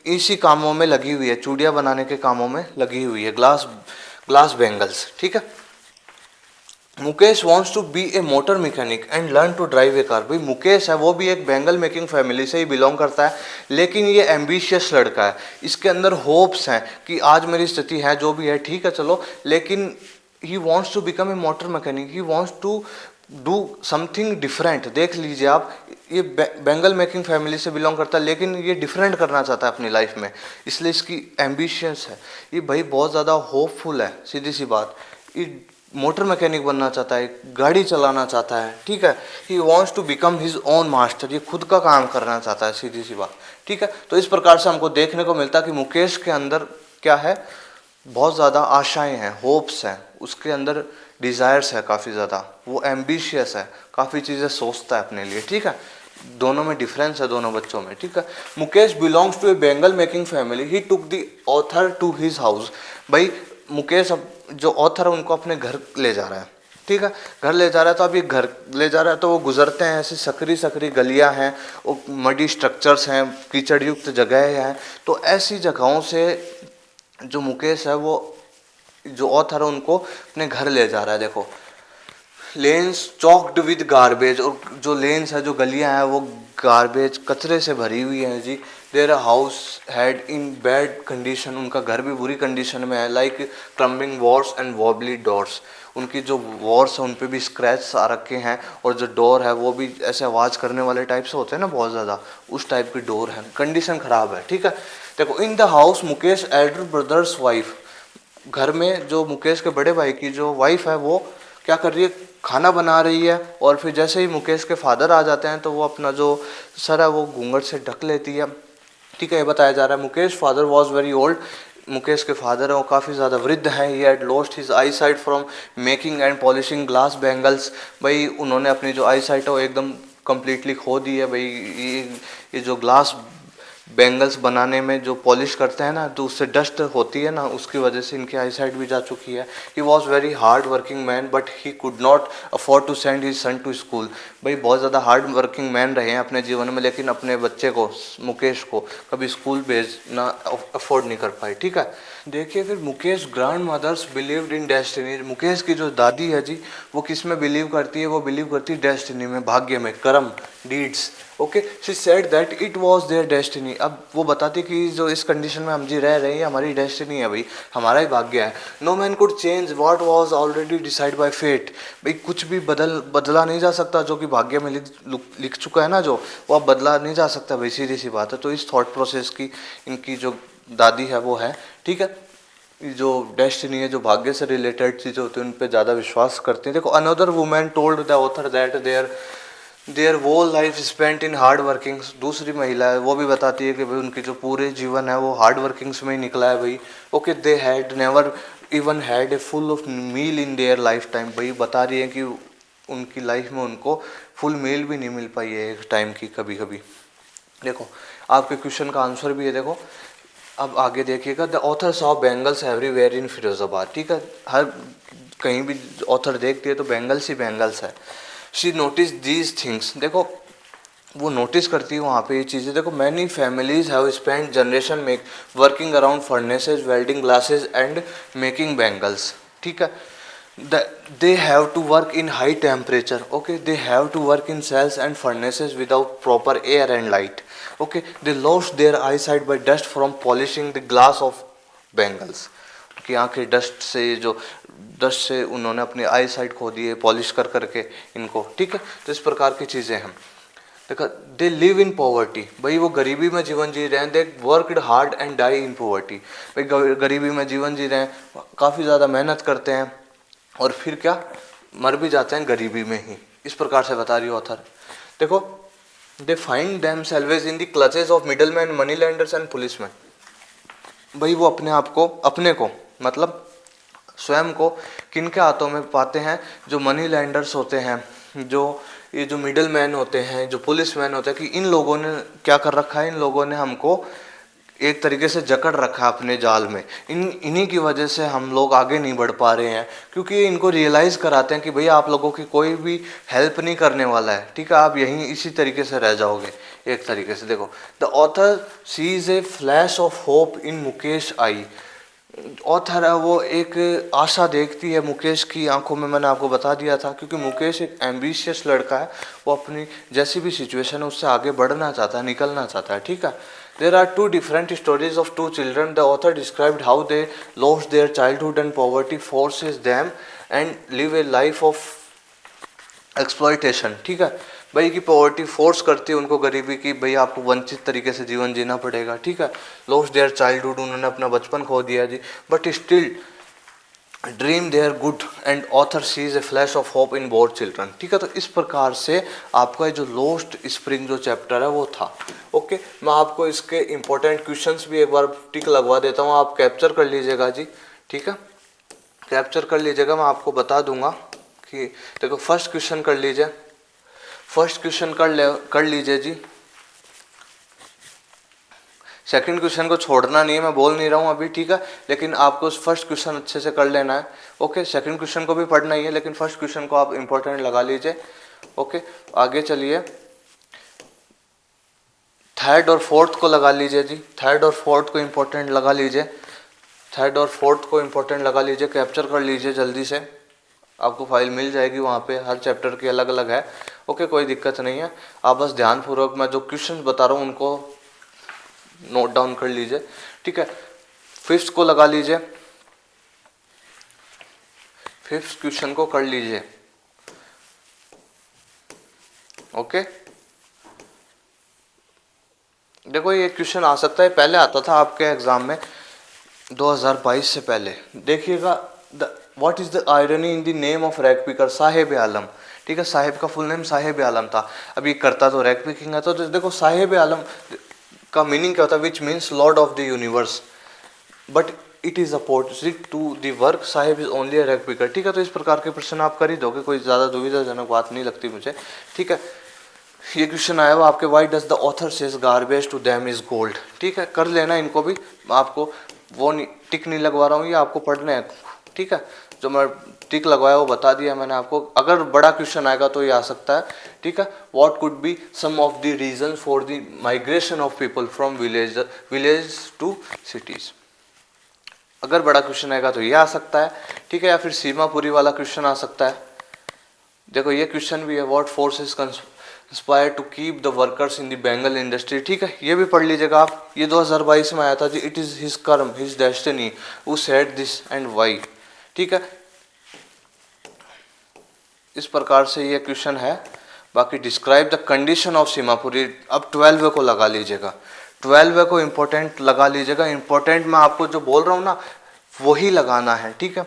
इसी कामों में लगी हुई है, चूड़ियाँ बनाने के कामों में लगी हुई है, ग्लास बैंगल्स। ठीक है, Mukesh wants to be a motor mechanic and learn to drive a car. भाई मुकेश है वो भी एक बैंगल मेकिंग फैमिली से ही बिलोंग करता है, लेकिन ये एम्बिशियस लड़का है, इसके अंदर होप्स हैं कि आज मेरी स्थिति है जो भी है, ठीक है चलो, लेकिन he wants to become a motor mechanic, he wants to do something different. देख लीजिए आप, ये बैंगल मेकिंग फैमिली से बिलोंग करता है, लेकिन ये डिफरेंट करना चाहता है अपनी लाइफ में, इसलिए इसकी एम्बिशियस है। ये भाई बहुत ज़्यादा होपफुल है, सीधी सी बात। ये मोटर मैकेनिक बनना चाहता है, गाड़ी चलाना चाहता है, ठीक है। He wants to become his own master, ये खुद का काम करना चाहता है, सीधी सी बात, ठीक है। तो इस प्रकार से हमको देखने को मिलता है कि मुकेश के अंदर क्या है, बहुत ज़्यादा आशाएं हैं, होप्स हैं, उसके अंदर डिज़ायर्स है काफ़ी ज़्यादा, वो एम्बिशियस है, काफ़ी चीज़ें सोचता है अपने लिए, ठीक है। दोनों में डिफरेंस है, दोनों बच्चों में, ठीक है। Mukesh belongs to a bangle making family, he took the author to his house. भाई मुकेश अब जो ऑथर है उनको अपने घर ले जा रहा है, ठीक है। घर ले जा रहा है, तो अभी घर ले जा रहा है तो वो गुजरते हैं, ऐसी सकरी सकरी गलियां हैं, वो मडी स्ट्रक्चर्स हैं, कीचड़ युक्त जगह हैं। तो ऐसी जगहों से जो मुकेश है वो जो ऑथर है उनको अपने घर ले जा रहा है। देखो, लेन्स चॉक्ड विद गार्बेज, और जो लेन्स है, जो गलियां हैं, वो गार्बेज कचरे से भरी हुई है जी। Their house had in bad condition, उनका घर भी बुरी कंडीशन में है। Like crumbling walls and wobbly doors, उनकी जो वॉल्स है उन पे भी स्क्रैच आ रखे हैं, और जो डोर है वो भी ऐसे आवाज़ करने वाले टाइप से होते हैं ना बहुत ज़्यादा, उस टाइप की डोर है, कंडीशन ख़राब है, ठीक है। देखो, in the house Mukesh Elder brother's wife, घर में जो मुकेश के बड़े भाई की जो वाइफ है वो क्या कर रही है, खाना बना रही है। और फिर जैसे ही मुकेश के फादर आ जाते हैं तो वो अपना जो सर है वो घूंघट से ढक लेती है, ठीक है। ये बताया जा रहा है Mukesh father was very old, Mukesh के फादर है वो काफ़ी ज़्यादा वृद्ध हैं। He had lost his I site from making and polishing glass bangles, भाई उन्होंने अपनी जो आई साइट है वो एकदम कम्प्लीटली खो दी है। भाई ये जो ग्लास बैंगल्स बनाने में जो पॉलिश करते हैं ना, तो उससे डस्ट होती है ना, उसकी वजह से इनकी आई साइट भी जा चुकी है। He was very hard working man but he could not afford to send his son to school, भाई बहुत ज़्यादा हार्ड वर्किंग मैन रहे हैं अपने जीवन में, लेकिन अपने बच्चे को, मुकेश को, कभी स्कूल भेजना अफोर्ड नहीं कर पाए, ठीक है। देखिए फिर Mukesh grandmother's believed in destiny, Mukesh की जो दादी है जी वो किस में बिलीव करती है, वो बिलीव करती है डेस्टिनी में, भाग्य में, कर्म, deeds, okay. She said that it was their destiny, अब वो बताती कि जो इस कंडीशन में हम जी रह रहे हैं हमारी डेस्टिनी है, भाई हमारा ही भाग्य है। No man could change what was already decide by fate, भाई कुछ भी बदला नहीं जा सकता, जो कि भाग्य में लिख चुका है ना, जो वो अब बदला नहीं जा सकता, भाई सीधी सी बात है। तो इस थॉट प्रोसेस की इनकी जो दादी है वो है, ठीक है। जो डेस्टिनी है, जो भाग्य से रिलेटेड चीज़ें होती हैं उन पे ज़्यादा विश्वास करते हैं। देखो, another women told the author that their whole life spent in hard workings, दूसरी महिला है वो भी बताती है कि भाई उनकी जो पूरे जीवन है वो हार्ड वर्किंग्स में ही निकला है भाई, okay. They had never even had a full of meal in their lifetime, भाई बता रही है कि उनकी लाइफ में उनको फुल मील भी नहीं मिल पाई है एक टाइम की, कभी कभी। देखो, आपके क्वेश्चन का आंसर भी है, देखो अब आगे देखिएगा। The author saw bangles everywhere in Firozabad, ठीक है, हर कहीं भी ऑथर देखती है तो बेंगल्स ही बेंगल्स है। शी नोटिस दीज थिंग्स, देखो वो नोटिस करती है वहाँ पे ये चीज़ें। देखो, many families have spend generation make working around furnaces, welding glasses and making bangles, ठीक है। They have to work in high temperature, okay. They have to work in cells and furnaces without proper air and light, okay. They lost their eyesight by dust from polishing the glass of bangles, कि आंखें dust से, जो dust से उन्होंने अपनी आई site खो दी है polish कर करके इनको, ठीक है। तो इस प्रकार की चीज़ें हैं। देखा, दे लिव इन पॉवर्टी, भाई वो गरीबी में जीवन जी रहे हैं। They worked hard and die in poverty, भाई गरीबी में जीवन जी रहे हैं, काफ़ी ज़्यादा मेहनत करते हैं और फिर क्या, मर भी जाते हैं गरीबी में ही, इस प्रकार से बता रही है ऑथर। देखो, they find them salvage in the clutches of middle man, money landers and policeman, भाई वो अपने को मतलब स्वयं को किनके हाथों में पाते हैं, जो मनी लैंडर्स होते हैं, जो ये जो मिडल मैन होते हैं, जो पुलिस मैन होते हैं, कि इन लोगों ने क्या कर रखा है, इन लोगों ने हमको एक तरीके से जकड़ रखा है अपने जाल में। इन्हीं की वजह से हम लोग आगे नहीं बढ़ पा रहे हैं, क्योंकि ये इनको रियलाइज़ कराते हैं कि भैया आप लोगों की कोई भी हेल्प नहीं करने वाला है, ठीक है, आप यहीं इसी तरीके से रह जाओगे एक तरीके से। देखो, the author sees a flash of hope in Mukesh eye, author है वो एक आशा देखती है मुकेश की आंखों में, मैंने आपको बता दिया था, क्योंकि मुकेश एक एम्बिशियस लड़का है, वो अपनी जैसी भी सिचुएशन है उससे आगे बढ़ना चाहता है, निकलना चाहता है, ठीक है। There are two different stories of two children, the author described how they lost their childhood and poverty forces them and live a life of exploitation, ठीक है। भाई की पॉवर्टी फोर्स करती है उनको, गरीबी की, भाई आपको वंचित तरीके से जीवन जीना पड़ेगा, ठीक है। लॉस्ट देयर चाइल्डहुड, उन्होंने अपना बचपन खो दिया जी, but still dream their good and author sees a flash of hope in both children. ठीक है, तो इस प्रकार से आपका जो लोस्ट स्प्रिंग जो चैप्टर है वो था। ओके, मैं आपको इसके इंपॉर्टेंट क्वेश्चंस भी एक बार टिक लगवा देता हूँ, आप कैप्चर कर लीजिएगा जी। ठीक है, कैप्चर कर लीजिएगा, मैं आपको बता दूंगा कि देखो फर्स्ट क्वेश्चन कर लीजिए, फर्स्ट क्वेश्चन कर लीजिए जी। सेकंड क्वेश्चन को छोड़ना नहीं है, मैं बोल नहीं रहा हूँ अभी, ठीक है, लेकिन आपको फर्स्ट क्वेश्चन अच्छे से कर लेना है। ओके, सेकंड क्वेश्चन को भी पढ़ना ही है, लेकिन फर्स्ट क्वेश्चन को आप इंपॉर्टेंट लगा लीजिए। ओके, आगे चलिए, थर्ड और फोर्थ को लगा लीजिए जी, थर्ड और फोर्थ को इंपॉर्टेंट लगा लीजिए, थर्ड और फोर्थ को इंपॉर्टेंट लगा लीजिए, कैप्चर कर लीजिए जल्दी से, आपको फाइल मिल जाएगी वहाँ पे, हर चैप्टर की अलग अलग है। ओके, कोई दिक्कत नहीं है, आप बस ध्यानपूर्वक मैं जो क्वेश्चन बता रहा हूँ उनको नोट डाउन कर लीजिए। ठीक है, फिफ्थ को लगा लीजिए, फिफ्थ क्वेश्चन को कर लीजिए। ओके, देखो ये क्वेश्चन आ सकता है, पहले आता था आपके एग्जाम में 2022 से पहले। देखिएगा, what is the irony in the name of rag picker, Saheb Alam. ठीक है, साहेब का फुल नेम साहेब आलम था, अभी करता तो रैग पिकिंग है। तो देखो साहेब आलम का मीनिंग क्या होता है, which means lord of the universe, but it is opposite to the word Saheb is only a rag picker. ठीक है, तो इस प्रकार के प्रश्न आप कर ही दोगे, कोई ज़्यादा दुविधाजनक बात नहीं लगती मुझे। ठीक है, ये क्वेश्चन आया हुआ आपके, why does the author says garbage to them is gold. ठीक है, कर लेना इनको भी, आपको वो नहीं, टिक नहीं लगवा रहा हूँ, ये आपको पढ़ना है। ठीक है, जो मैं टिक लगवाया वो बता दिया मैंने आपको, अगर बड़ा क्वेश्चन आएगा तो ये आ सकता है। ठीक है, what could be some of the reason for the migration of people from village to cities, अगर बड़ा क्वेश्चन आएगा तो ये आ सकता है। ठीक है, या फिर सीमापुरी वाला क्वेश्चन आ सकता है। देखो ये क्वेश्चन भी है, what forces inspire to keep the workers in the bangle industry. ठीक है, ये भी पढ़ लीजिएगा आप, ये 2022 में आया था जी। इट इज हिज कर्म his destiny who said this and why. ठीक है, इस प्रकार से ये क्वेश्चन है। बाकी describe the condition of Seemapuri, अब 12वें को लगा लीजिएगा, 12वें को इंपॉर्टेंट लगा लीजिएगा। इंपॉर्टेंट मैं आपको जो बोल रहा हूँ ना वही लगाना है। ठीक है,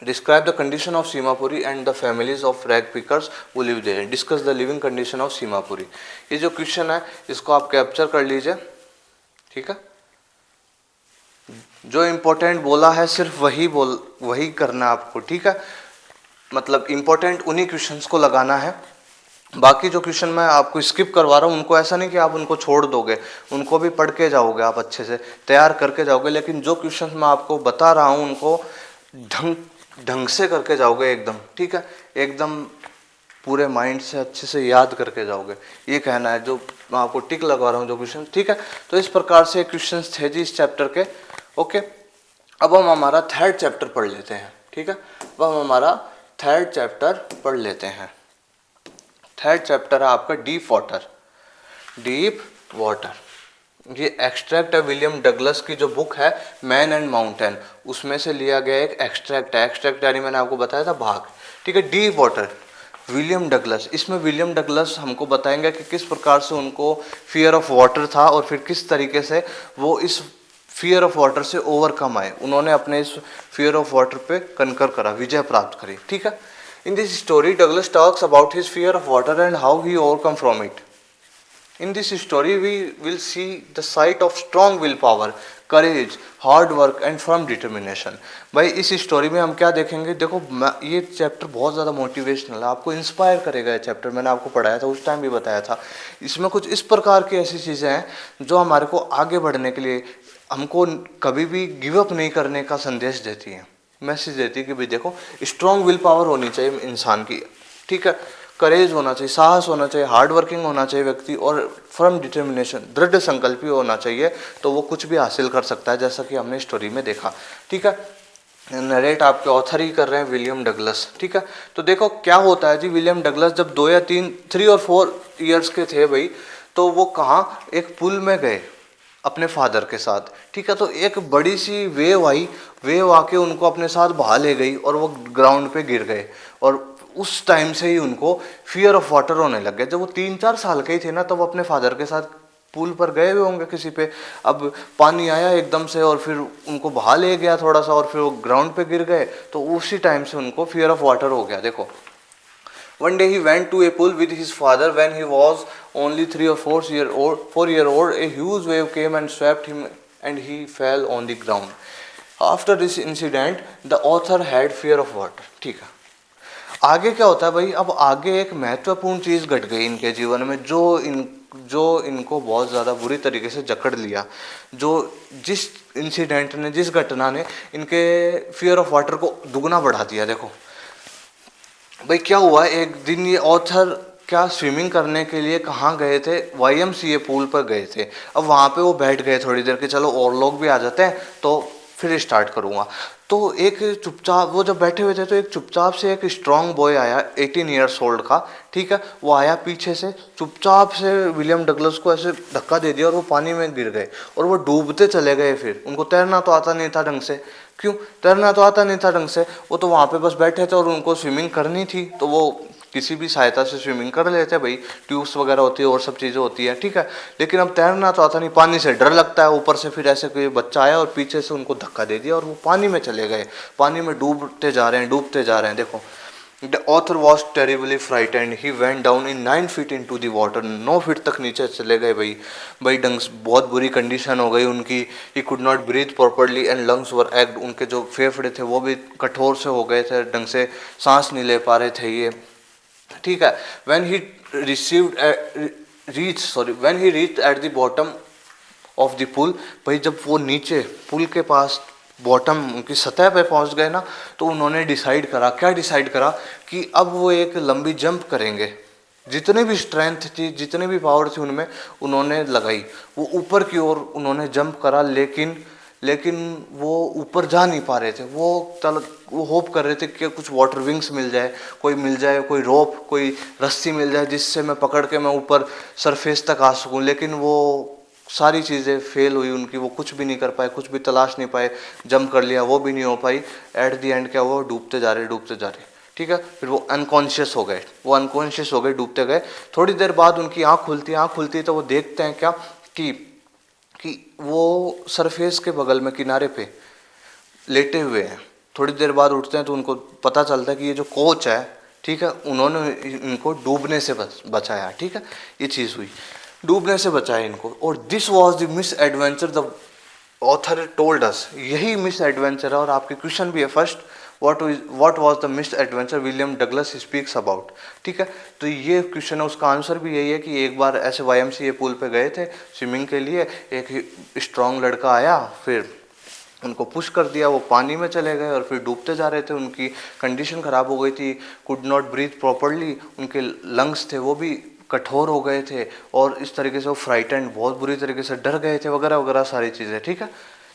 describe the condition of Seemapuri and the families of rag pickers who live there, discuss the living condition of Seemapuri. ये जो क्वेश्चन है इसको आप कैप्चर कर लीजिए। ठीक है, जो इंपॉर्टेंट बोला है सिर्फ वही करना है आपको। ठीक है, मतलब इंपॉर्टेंट उन्हीं क्वेश्चंस को लगाना है। बाकी जो क्वेश्चन मैं आपको स्किप करवा रहा हूँ उनको ऐसा नहीं कि आप उनको छोड़ दोगे, उनको भी पढ़ के जाओगे, आप अच्छे से तैयार करके जाओगे, लेकिन जो क्वेश्चन मैं आपको बता रहा हूँ उनको ढंग से करके जाओगे एकदम। ठीक है, एकदम पूरे माइंड से अच्छे से याद करके जाओगे, ये कहना है, जो मैं आपको टिक लगा रहा हूँ जो क्वेश्चन। ठीक है, तो इस प्रकार से क्वेश्चन थे जी इस चैप्टर के। ओके, अब हम हमारा थर्ड चैप्टर पढ़ लेते हैं। ठीक है, अब हम हमारा थर्ड चैप्टर पढ़ लेते हैं। थर्ड चैप्टर है आपका डीप वाटर। डीप वाटर, ये एक्सट्रैक्ट है विलियम डगलस की जो बुक है मैन एंड माउंटेन, उसमें से लिया गया एक एक्सट्रैक्ट है। एक्सट्रैक्ट यानी मैंने आपको बताया था भाग। ठीक है, डीप वाटर विलियम डगलस, इसमें विलियम डगलस हमको बताएंगे कि किस प्रकार से उनको फियर ऑफ वाटर था और फिर किस तरीके से वो इस फियर ऑफ वाटर से ओवरकम आए, उन्होंने अपने इस फियर ऑफ वाटर पे कनकर करा, विजय प्राप्त करी। ठीक है, in this story Douglas talks about his fear of water and how he overcome from it. In this story, we will see the sight of strong willpower, courage, hard work and firm determination. भाई इस story में हम क्या देखेंगे, देखो ये chapter बहुत ज़्यादा मोटिवेशनल है, आपको इंस्पायर करेगा ये चैप्टर। मैंने आपको पढ़ाया था उस टाइम भी बताया था, इसमें कुछ इस प्रकार की ऐसी चीज़ें हैं जो हमारे को आगे बढ़ने के लिए, हमको कभी भी गिव अप नहीं करने का संदेश देती है, मैसेज देती है कि भाई देखो स्ट्रॉन्ग विल पावर होनी चाहिए इंसान की। ठीक है, करेज होना चाहिए, साहस होना चाहिए, हार्ड वर्किंग होना चाहिए व्यक्ति, और फर्म डिटर्मिनेशन, दृढ़ संकल्पी होना चाहिए, तो वो कुछ भी हासिल कर सकता है, जैसा कि हमने स्टोरी में देखा। ठीक है, नरेट आपके ऑथर ही कर रहे हैं विलियम डगलस। ठीक है, तो देखो क्या होता है जी, विलियम डगलस जब 2 या 3 और 4 ईयर्स के थे भाई, तो वो कहाँ एक पुल में गए अपने फादर के साथ। ठीक है, तो एक बड़ी सी वेव आई, वेव आके उनको अपने साथ बहा ले गई और वो ग्राउंड पे गिर गए, और उस टाइम से ही उनको फियर ऑफ वाटर होने लग गया। जब वो 3-4 साल के ही थे ना, तब वो अपने फादर के साथ पुल पर गए हुए होंगे किसी पे, अब पानी आया एकदम से और फिर उनको बहा ले गया थोड़ा सा और फिर वो ग्राउंड पे गिर गए, तो उसी टाइम से उनको फियर ऑफ वाटर हो गया। देखो, one day he went to a pool with his father when he was only 3 or 4 year old. A huge wave came and swept him and he fell on the ground. After this incident, the author had fear of water. ठीक है, आगे क्या होता है भाई, अब आगे एक महत्वपूर्ण चीज घट गई इनके जीवन में जो इनको बहुत ज़्यादा बुरी तरीके से जकड़ लिया, जो जिस इंसिडेंट ने, जिस घटना ने इनके फियर ऑफ वाटर को दुगना बढ़ा दिया। देखो भाई क्या हुआ, एक दिन ये ऑथर क्या स्विमिंग करने के लिए कहाँ गए थे, YMCA पूल पर गए थे। अब वहाँ पे वो बैठ गए थोड़ी देर के, चलो और लोग भी आ जाते हैं तो फिर स्टार्ट करूँगा। तो एक चुपचाप, वो जब बैठे हुए थे तो एक चुपचाप से एक स्ट्रांग बॉय आया 18 ईयर्स ओल्ड का, ठीक है, वो आया पीछे से चुपचाप से विलियम डगलस को ऐसे धक्का दे दिया और वो पानी में गिर गए और वो डूबते चले गए। फिर उनको तैरना तो आता नहीं था ढंग से, क्यों तैरना तो आता नहीं था ढंग से, वो तो वहाँ पे बस बैठे थे और उनको स्विमिंग करनी थी, तो वो किसी भी सहायता से स्विमिंग कर लेते हैं भाई, ट्यूब्स वगैरह होती है और सब चीज़ें होती है, ठीक है, लेकिन अब तैरना तो आता नहीं, पानी से डर लगता है, ऊपर से फिर ऐसे कोई बच्चा आया और पीछे से उनको धक्का दे दिया और वो पानी में चले गए, पानी में डूबते जा रहे हैं, डूबते जा रहे हैं। देखो, the author was terribly frightened, he went down in 9 feet into the water, 9 feet तक नीचे चले गए भाई ढंग से, बहुत बुरी कंडीशन हो गई उनकी। He could not breathe properly and lungs were act, उनके जो फेफड़े थे वो भी कठोर से हो गए थे, ढंग से सांस नहीं ले पा रहे थे ये, ठीक है। When he reached at the bottom of the pool, भाई जब वो नीचे पुल के पास बॉटम उनकी सतह पे पहुंच गए ना, तो उन्होंने डिसाइड करा, क्या डिसाइड करा कि अब वो एक लंबी जंप करेंगे। जितने भी स्ट्रेंथ थी, जितने भी पावर थी उनमें उन्होंने लगाई, वो ऊपर की ओर उन्होंने जंप करा, लेकिन वो ऊपर जा नहीं पा रहे थे। वो होप कर रहे थे कि कुछ वाटर विंग्स मिल जाए, कोई रोप, कोई रस्सी मिल जाए जिससे मैं पकड़ के मैं ऊपर सरफेस तक आ सकूं, लेकिन वो सारी चीज़ें फेल हुई उनकी, वो कुछ भी नहीं कर पाए, कुछ भी तलाश नहीं पाए, जंप कर लिया वो भी नहीं हो पाई। एट द एंड क्या हुआ, डूबते जा रहे, ठीक है, फिर वो अनकॉन्शियस हो गए, डूबते गए। थोड़ी देर बाद उनकी आँख खुलती तो वो देखते हैं क्या कि वो सरफेस के बगल में किनारे पे लेटे हुए हैं। थोड़ी देर बाद उठते हैं तो उनको पता चलता है कि ये जो कोच है, ठीक है, उन्होंने इनको डूबने से बचाया, ठीक है, ये चीज़ हुई, डूबने से बचाया इनको। और this was the miss adventure the author told us, यही मिस एडवेंचर है। और आपके क्वेश्चन भी है first, what was the miss adventure William Douglas speaks about, ठीक है, तो ये क्वेश्चन है, उसका आंसर भी यही है कि एक बार ऐसे YMCA पूल पे गए थे स्विमिंग के लिए, एक स्ट्रांग लड़का आया, फिर उनको पुश कर दिया, वो पानी में चले गए और फिर डूबते जा रहे थे, उनकी कंडीशन ख़राब हो गई थी, कुड नॉट ब्रीथ प्रॉपरली, उनके लंग्स थे वो भी कठोर हो गए थे और इस तरीके से वो फ्राइटेंड, बहुत बुरी तरीके से डर गए थे वगैरह वगैरह सारी चीज़ें, ठीक है।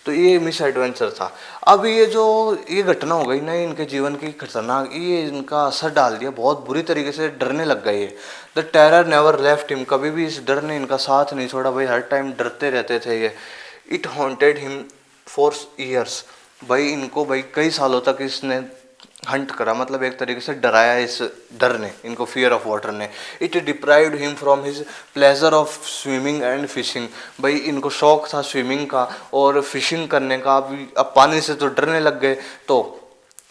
तो ये मिस एडवेंचर था। अब ये घटना हो गई ना इनके जीवन की खतरनाक, ये इनका असर डाल दिया, बहुत बुरी तरीके से डरने लग गए ये। The terror never left him, कभी भी इस डर ने इनका साथ नहीं छोड़ा भाई, हर टाइम डरते रहते थे ये। It haunted him for years, भाई इनको भाई कई सालों तक इसने हंट करा, मतलब एक तरीके से डराया इस डर ने इनको, फियर ऑफ वाटर ने। It deprived him from his pleasure of swimming and fishing, भाई इनको शौक था स्विमिंग का और फिशिंग करने का, अब पानी से तो डरने लग गए, तो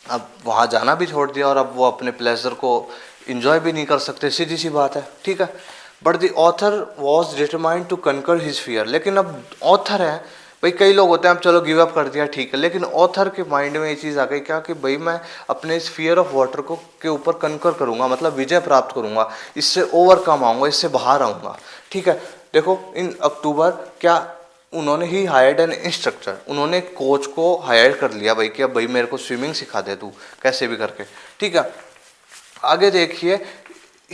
अब वहाँ जाना भी छोड़ दिया और अब वो अपने प्लेजर को इंजॉय भी नहीं कर सकते, सीधी सी बात है, ठीक है। But the author was determined to conquer his fear, लेकिन अब ऑथर है भाई, कई लोग होते हैं अब चलो गिव अप कर दिया, ठीक है, लेकिन ऑथर के माइंड में ये चीज़ आ गई क्या कि भाई मैं अपने इस फियर ऑफ वाटर को के ऊपर कनकर करूँगा, मतलब विजय प्राप्त करूँगा, इससे ओवरकम आऊँगा, इससे बाहर आऊँगा, ठीक है। देखो इन अक्टूबर क्या उन्होंने ही हायर्ड एन इंस्ट्रक्टर, उन्होंने कोच को हायर कर लिया भाई कि अब भाई मेरे को स्विमिंग सिखा दे तू कैसे भी करके, ठीक है। आगे देखिए,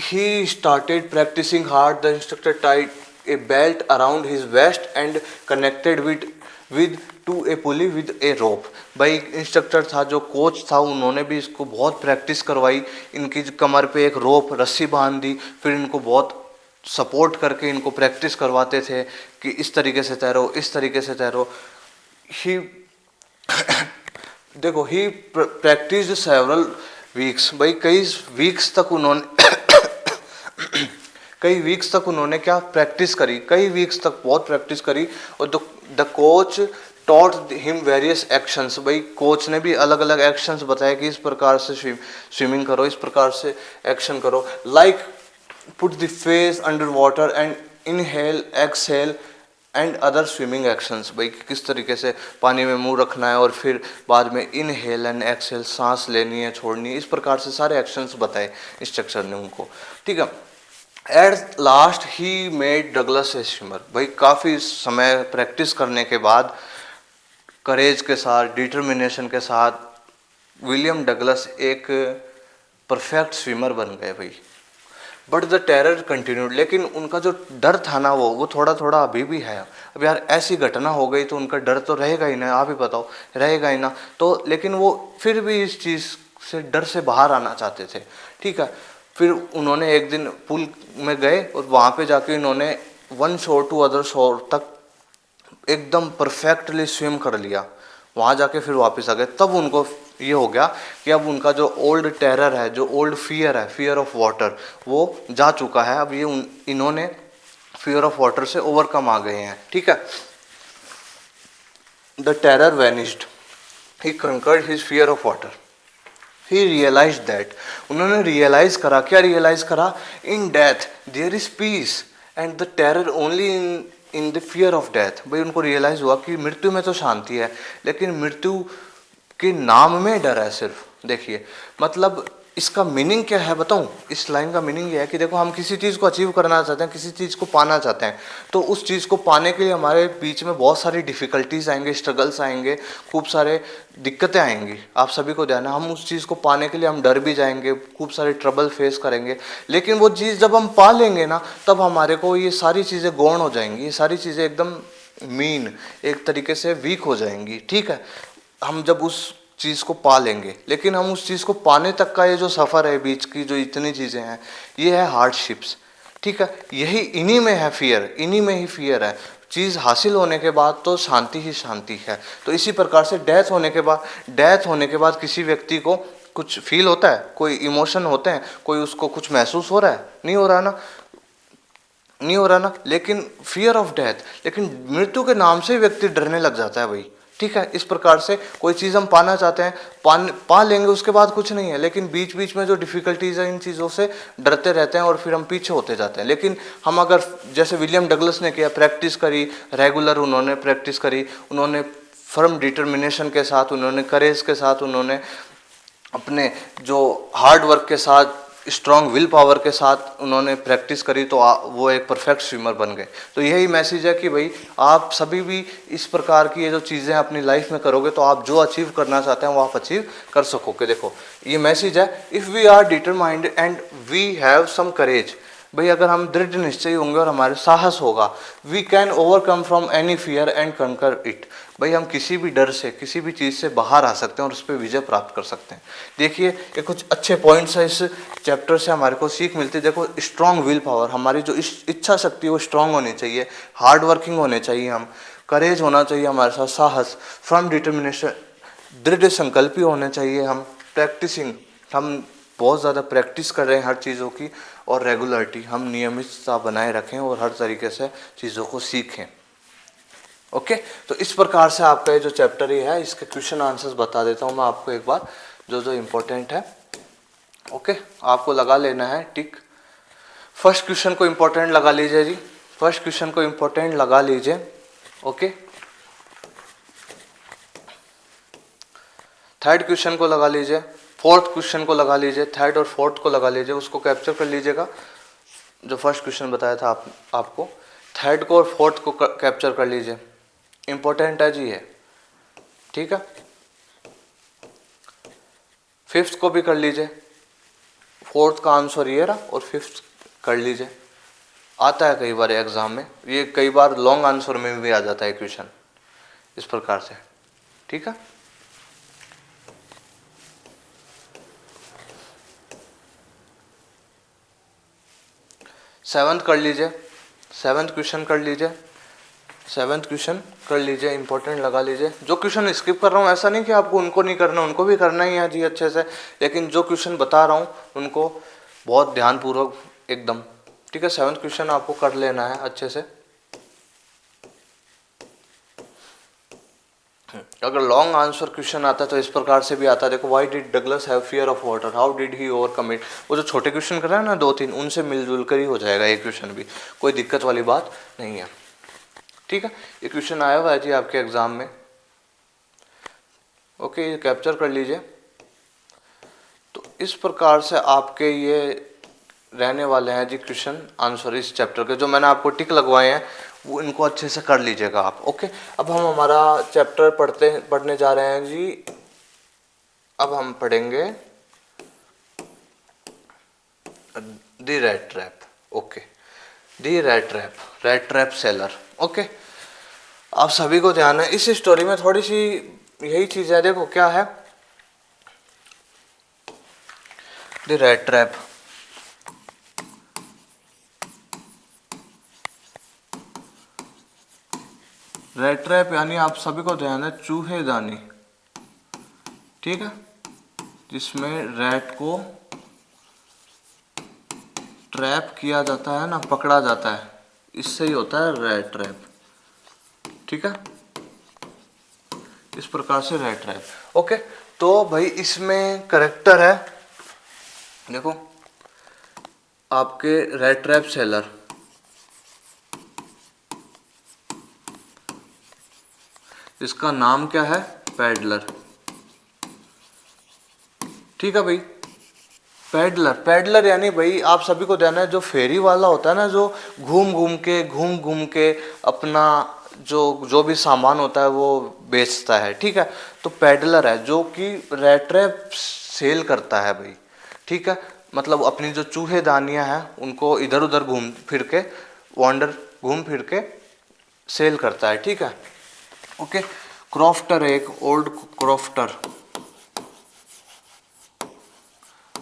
he started practising hard, the instructor tied a belt around his waist and connected with to a pulley with a rope, भाई इंस्ट्रक्टर था जो कोच था, उन्होंने भी इसको बहुत प्रैक्टिस करवाई, इनकी कमर पे एक रोप रस्सी बांध दी, फिर इनको बहुत सपोर्ट करके इनको प्रैक्टिस करवाते थे कि इस तरीके से तैरो, इस तरीके से तैरो। ही देखो ही प्रैक्टिस सेवरल वीक्स, भाई कई वीक्स तक उन्होंने कई वीक्स तक उन्होंने क्या प्रैक्टिस करी, कई वीक्स तक बहुत प्रैक्टिस करी। और the coach taught him various actions, भाई कोच ने भी अलग अलग एक्शंस बताए कि इस प्रकार से स्विमिंग करो, इस प्रकार से एक्शन करो, like put the face under water and inhale exhale and other swimming actions, भाई किस तरीके से पानी में मुंह रखना है और फिर बाद में इनहेल एंड एक्सहेल, सांस लेनी है छोड़नी है, इस प्रकार से सारे एक्शंस बताए इंस्ट्रक्टर ने उनको, ठीक है। At last he made Douglas A swimmer, भाई काफ़ी समय प्रैक्टिस करने के बाद, करेज के साथ, डिटर्मिनेशन के साथ विलियम डगलस एक परफेक्ट स्विमर बन गए भाई। बट द टेरर कंटिन्यूड, लेकिन उनका जो डर था ना वो थोड़ा थोड़ा अभी भी है। अब यार ऐसी घटना हो गई तो उनका डर तो रहेगा ही ना, आप ही बताओ, रहेगा ही ना। तो लेकिन वो फिर भी इस चीज़ से, डर से बाहर आना चाहते थे, ठीक है। फिर उन्होंने एक दिन पूल में गए और वहाँ पे जाके इन्होंने वन शोर टू अदर शोर तक एकदम परफेक्टली स्विम कर लिया। वहाँ जाके फिर वापस आ गए, तब उनको ये हो गया कि अब उनका जो ओल्ड टेरर है, जो ओल्ड फियर है, फियर ऑफ वाटर, वो जा चुका है। अब ये इन्होंने फियर ऑफ वाटर से ओवरकम आ गए हैं, ठीक है। The terror vanished, he conquered his fear of water, he realise that, उन्होंने रियलाइज करा, क्या रियलाइज करा, in death there is peace and the terror only in the fear of death. भाई उनको रियलाइज हुआ कि मृत्यु में तो शांति है, लेकिन मृत्यु के नाम में डर है सिर्फ। देखिए मतलब इसका मीनिंग क्या है बताऊं, इस लाइन का मीनिंग ये है कि देखो हम किसी चीज़ को अचीव करना चाहते हैं, किसी चीज़ को पाना चाहते हैं, तो उस चीज़ को पाने के लिए हमारे बीच में बहुत सारी डिफ़िकल्टीज आएंगे, स्ट्रगल्स आएंगे, खूब सारे दिक्कतें आएंगी। आप सभी को ध्यान है, हम उस चीज़ को पाने के लिए हम डर भी जाएंगे, खूब सारे ट्रबल फेस करेंगे, लेकिन वो चीज़ जब हम पा लेंगे ना, तब हमारे को ये सारी चीज़ें गौण हो जाएंगी, ये सारी चीज़ें एकदम मीन, एक तरीके से वीक हो जाएंगी, ठीक है। हम जब उस चीज़ को पा लेंगे, लेकिन हम उस चीज़ को पाने तक का ये जो सफ़र है, बीच की जो इतनी चीज़ें हैं, ये है हार्डशिप्स, ठीक है। यही इन्हीं में है फियर, इन्हीं में ही फियर है। चीज़ हासिल होने के बाद तो शांति ही शांति है। तो इसी प्रकार से डेथ होने के बाद किसी व्यक्ति को कुछ फील होता है, कोई इमोशन होते हैं, कोई उसको कुछ महसूस हो रहा है, नहीं हो रहा ना, नहीं हो रहा ना। लेकिन फियर ऑफ डेथ, लेकिन मृत्यु के नाम से व्यक्ति डरने लग जाता है भाई, ठीक है। इस प्रकार से कोई चीज़ हम पाना चाहते हैं, पा लेंगे, उसके बाद कुछ नहीं है, लेकिन बीच बीच में जो डिफ़िकल्टीज़ है, इन चीज़ों से डरते रहते हैं और फिर हम पीछे होते जाते हैं। लेकिन हम अगर जैसे विलियम डगलस ने किया, प्रैक्टिस करी, रेगुलर उन्होंने प्रैक्टिस करी, उन्होंने फर्म डिटर्मिनेशन के साथ, उन्होंने करेज के साथ, उन्होंने अपने जो हार्ड वर्क के साथ, स्ट्रॉन्ग विल पावर के साथ उन्होंने प्रैक्टिस करी, तो वो एक परफेक्ट स्विमर बन गए। तो यही मैसेज है कि भाई आप सभी भी इस प्रकार की ये जो चीज़ें अपनी लाइफ में करोगे, तो आप जो अचीव करना चाहते हैं वो आप अचीव कर सकोगे। देखो ये मैसेज है, if we are determined and we have some courage, भाई अगर हम दृढ़ निश्चय होंगे और हमारे साहस होगा, we can overcome from any fear and conquer it, भाई हम किसी भी डर से, किसी भी चीज़ से बाहर आ सकते हैं और उस पर विजय प्राप्त कर सकते हैं। देखिए ये कुछ अच्छे पॉइंट्स है इस चैप्टर से हमारे को सीख मिलती है। देखो स्ट्रॉन्ग विल पावर, हमारी जो इच्छा शक्ति है वो स्ट्रॉन्ग होनी चाहिए, हार्ड वर्किंग होने चाहिए, हम करेज होना चाहिए हमारे साथ, साहस, फर्म डिटर्मिनेशन, दृढ़ संकल्पी होने चाहिए, हम प्रैक्टिसिंग, हम बहुत ज़्यादा प्रैक्टिस कर रहे हैं हर चीज़ों की, और रेगुलरिटी, हम नियमितता बनाए रखें और हर तरीके से चीज़ों को सीखें। ओके, तो इस प्रकार से आपका ये जो चैप्टर ही है, इसके क्वेश्चन आंसर्स बता देता हूँ मैं आपको एक बार, जो जो इम्पोर्टेंट है। ओके, आपको लगा लेना है टिक। फर्स्ट क्वेश्चन को इम्पोर्टेंट लगा लीजिए जी, फर्स्ट क्वेश्चन को इम्पोर्टेंट लगा लीजिए। ओके, थर्ड क्वेश्चन को लगा लीजिए, फोर्थ क्वेश्चन को लगा लीजिए, थर्ड और फोर्थ को लगा लीजिए, उसको कैप्चर कर लीजिएगा। जो फर्स्ट क्वेश्चन बताया था आपको, थर्ड को और फोर्थ को कैप्चर कर लीजिए, इम्पोर्टेंट है जी ये, ठीक है। फिफ्थ को भी कर लीजिए, फोर्थ का आंसर ये रहा और फिफ्थ कर लीजिए। आता है कई बार एग्जाम में, ये कई बार लॉन्ग आंसर में भी आ जाता है क्वेश्चन इस प्रकार से, ठीक है। सेवंथ कर लीजिए, सेवंथ क्वेश्चन कर लीजिए, सेवंथ क्वेश्चन कर लीजिए, इंपॉर्टेंट लगा लीजिए। जो क्वेश्चन स्किप कर रहा हूँ ऐसा नहीं कि आपको उनको नहीं करना, उनको भी करना ही है जी अच्छे से, लेकिन जो क्वेश्चन बता रहा हूँ उनको बहुत ध्यानपूर्वक एकदम ठीक है, 7th क्वेश्चन आपको कर लेना है अच्छे से। अगर लॉन्ग आंसर क्वेश्चन आता है तो इस प्रकार से भी आता है, देखो why did Douglas have fear of water, how did he overcome it. वो जो छोटे क्वेश्चन कर रहा है ना 2-3, उनसे मिलजुल कर ही हो जाएगा ये क्वेश्चन भी, कोई दिक्कत वाली बात नहीं है। ठीक है, ये क्वेश्चन आया हुआ है जी आपके एग्जाम में। ओके, ये कैप्चर कर लीजिए। तो इस प्रकार से आपके ये रहने वाले हैं जी क्वेश्चन आंसर इस चैप्टर के, जो मैंने आपको टिक लगवाए हैं वो इनको अच्छे से कर लीजिएगा आप। ओके, अब हम हमारा चैप्टर पढ़ने जा रहे हैं जी। अब हम पढ़ेंगे the rat trap. Okay, the rat trap seller. Okay, आप सभी को ध्यान है, इस स्टोरी में थोड़ी सी यही चीज है। देखो क्या है the rat trap. Rat trap यानी आप सभी को ध्यान है चूहेदानी, ठीक है, जिसमें रैट को ट्रैप किया जाता है ना, पकड़ा जाता है, इससे ही होता है रैट ट्रैप। ठीक है, इस प्रकार से रैट ट्रैप। ओके, तो भाई इसमें करेक्टर है, देखो आपके रैट ट्रैप सेलर, इसका नाम क्या है, पैडलर। ठीक है भाई, पैडलर यानी भाई आप सभी को ध्यान है जो फेरी वाला होता है ना, जो घूम घूम के अपना जो भी सामान होता है वो बेचता है। ठीक है, तो पैडलर है जो कि रैट ट्रैप सेल करता है भाई। ठीक है, मतलब अपनी जो चूहेदानियां हैं उनको इधर उधर घूम फिर के सेल करता है। ठीक है, ओके, क्रॉफ्टर एक old crofter.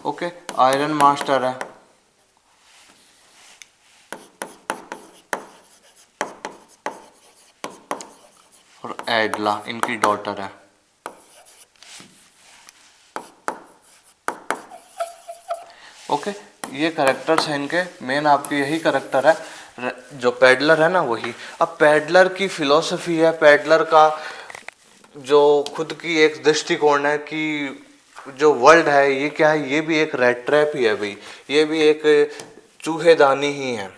Okay, iron master है, और एडला इनकी डॉटर है। ओके, ये करेक्टर्स हैं इनके, मेन आपके यही करेक्टर है, जो पैडलर है ना वही। अब पैडलर की फिलॉसफी है, पैडलर का जो खुद की एक दृष्टिकोण है कि जो वर्ल्ड है ये क्या है, ये भी एक रैट ट्रैप ही है भाई, ये भी एक चूहेदानी ही है।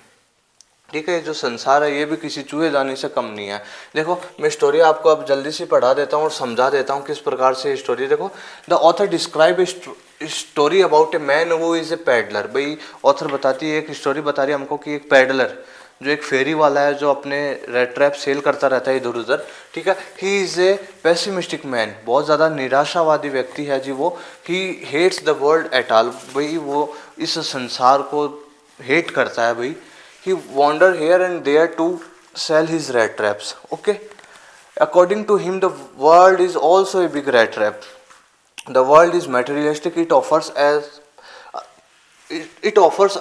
ठीक है, जो संसार है ये भी किसी चूहेदानी से कम नहीं है। देखो मैं स्टोरी आपको अब जल्दी से पढ़ा देता हूँ और समझा देता हूँ किस प्रकार से स्टोरी। देखो, the author describe story about a man who is a peddler. भाई ऑथर बताती है, एक स्टोरी बता रही है हमको कि एक पैडलर जो एक फेरी वाला है जो अपने रेड ट्रैप सेल करता रहता है इधर उधर। ठीक है, he is a pessimistic man, बहुत ज़्यादा निराशावादी व्यक्ति है जी वो। He hates the world at all, भाई वो इस संसार को हेट करता है भाई। He wandered here and there to sell his rat traps. Okay, according to him, the world is also a big rat trap. The world is materialistic. It offers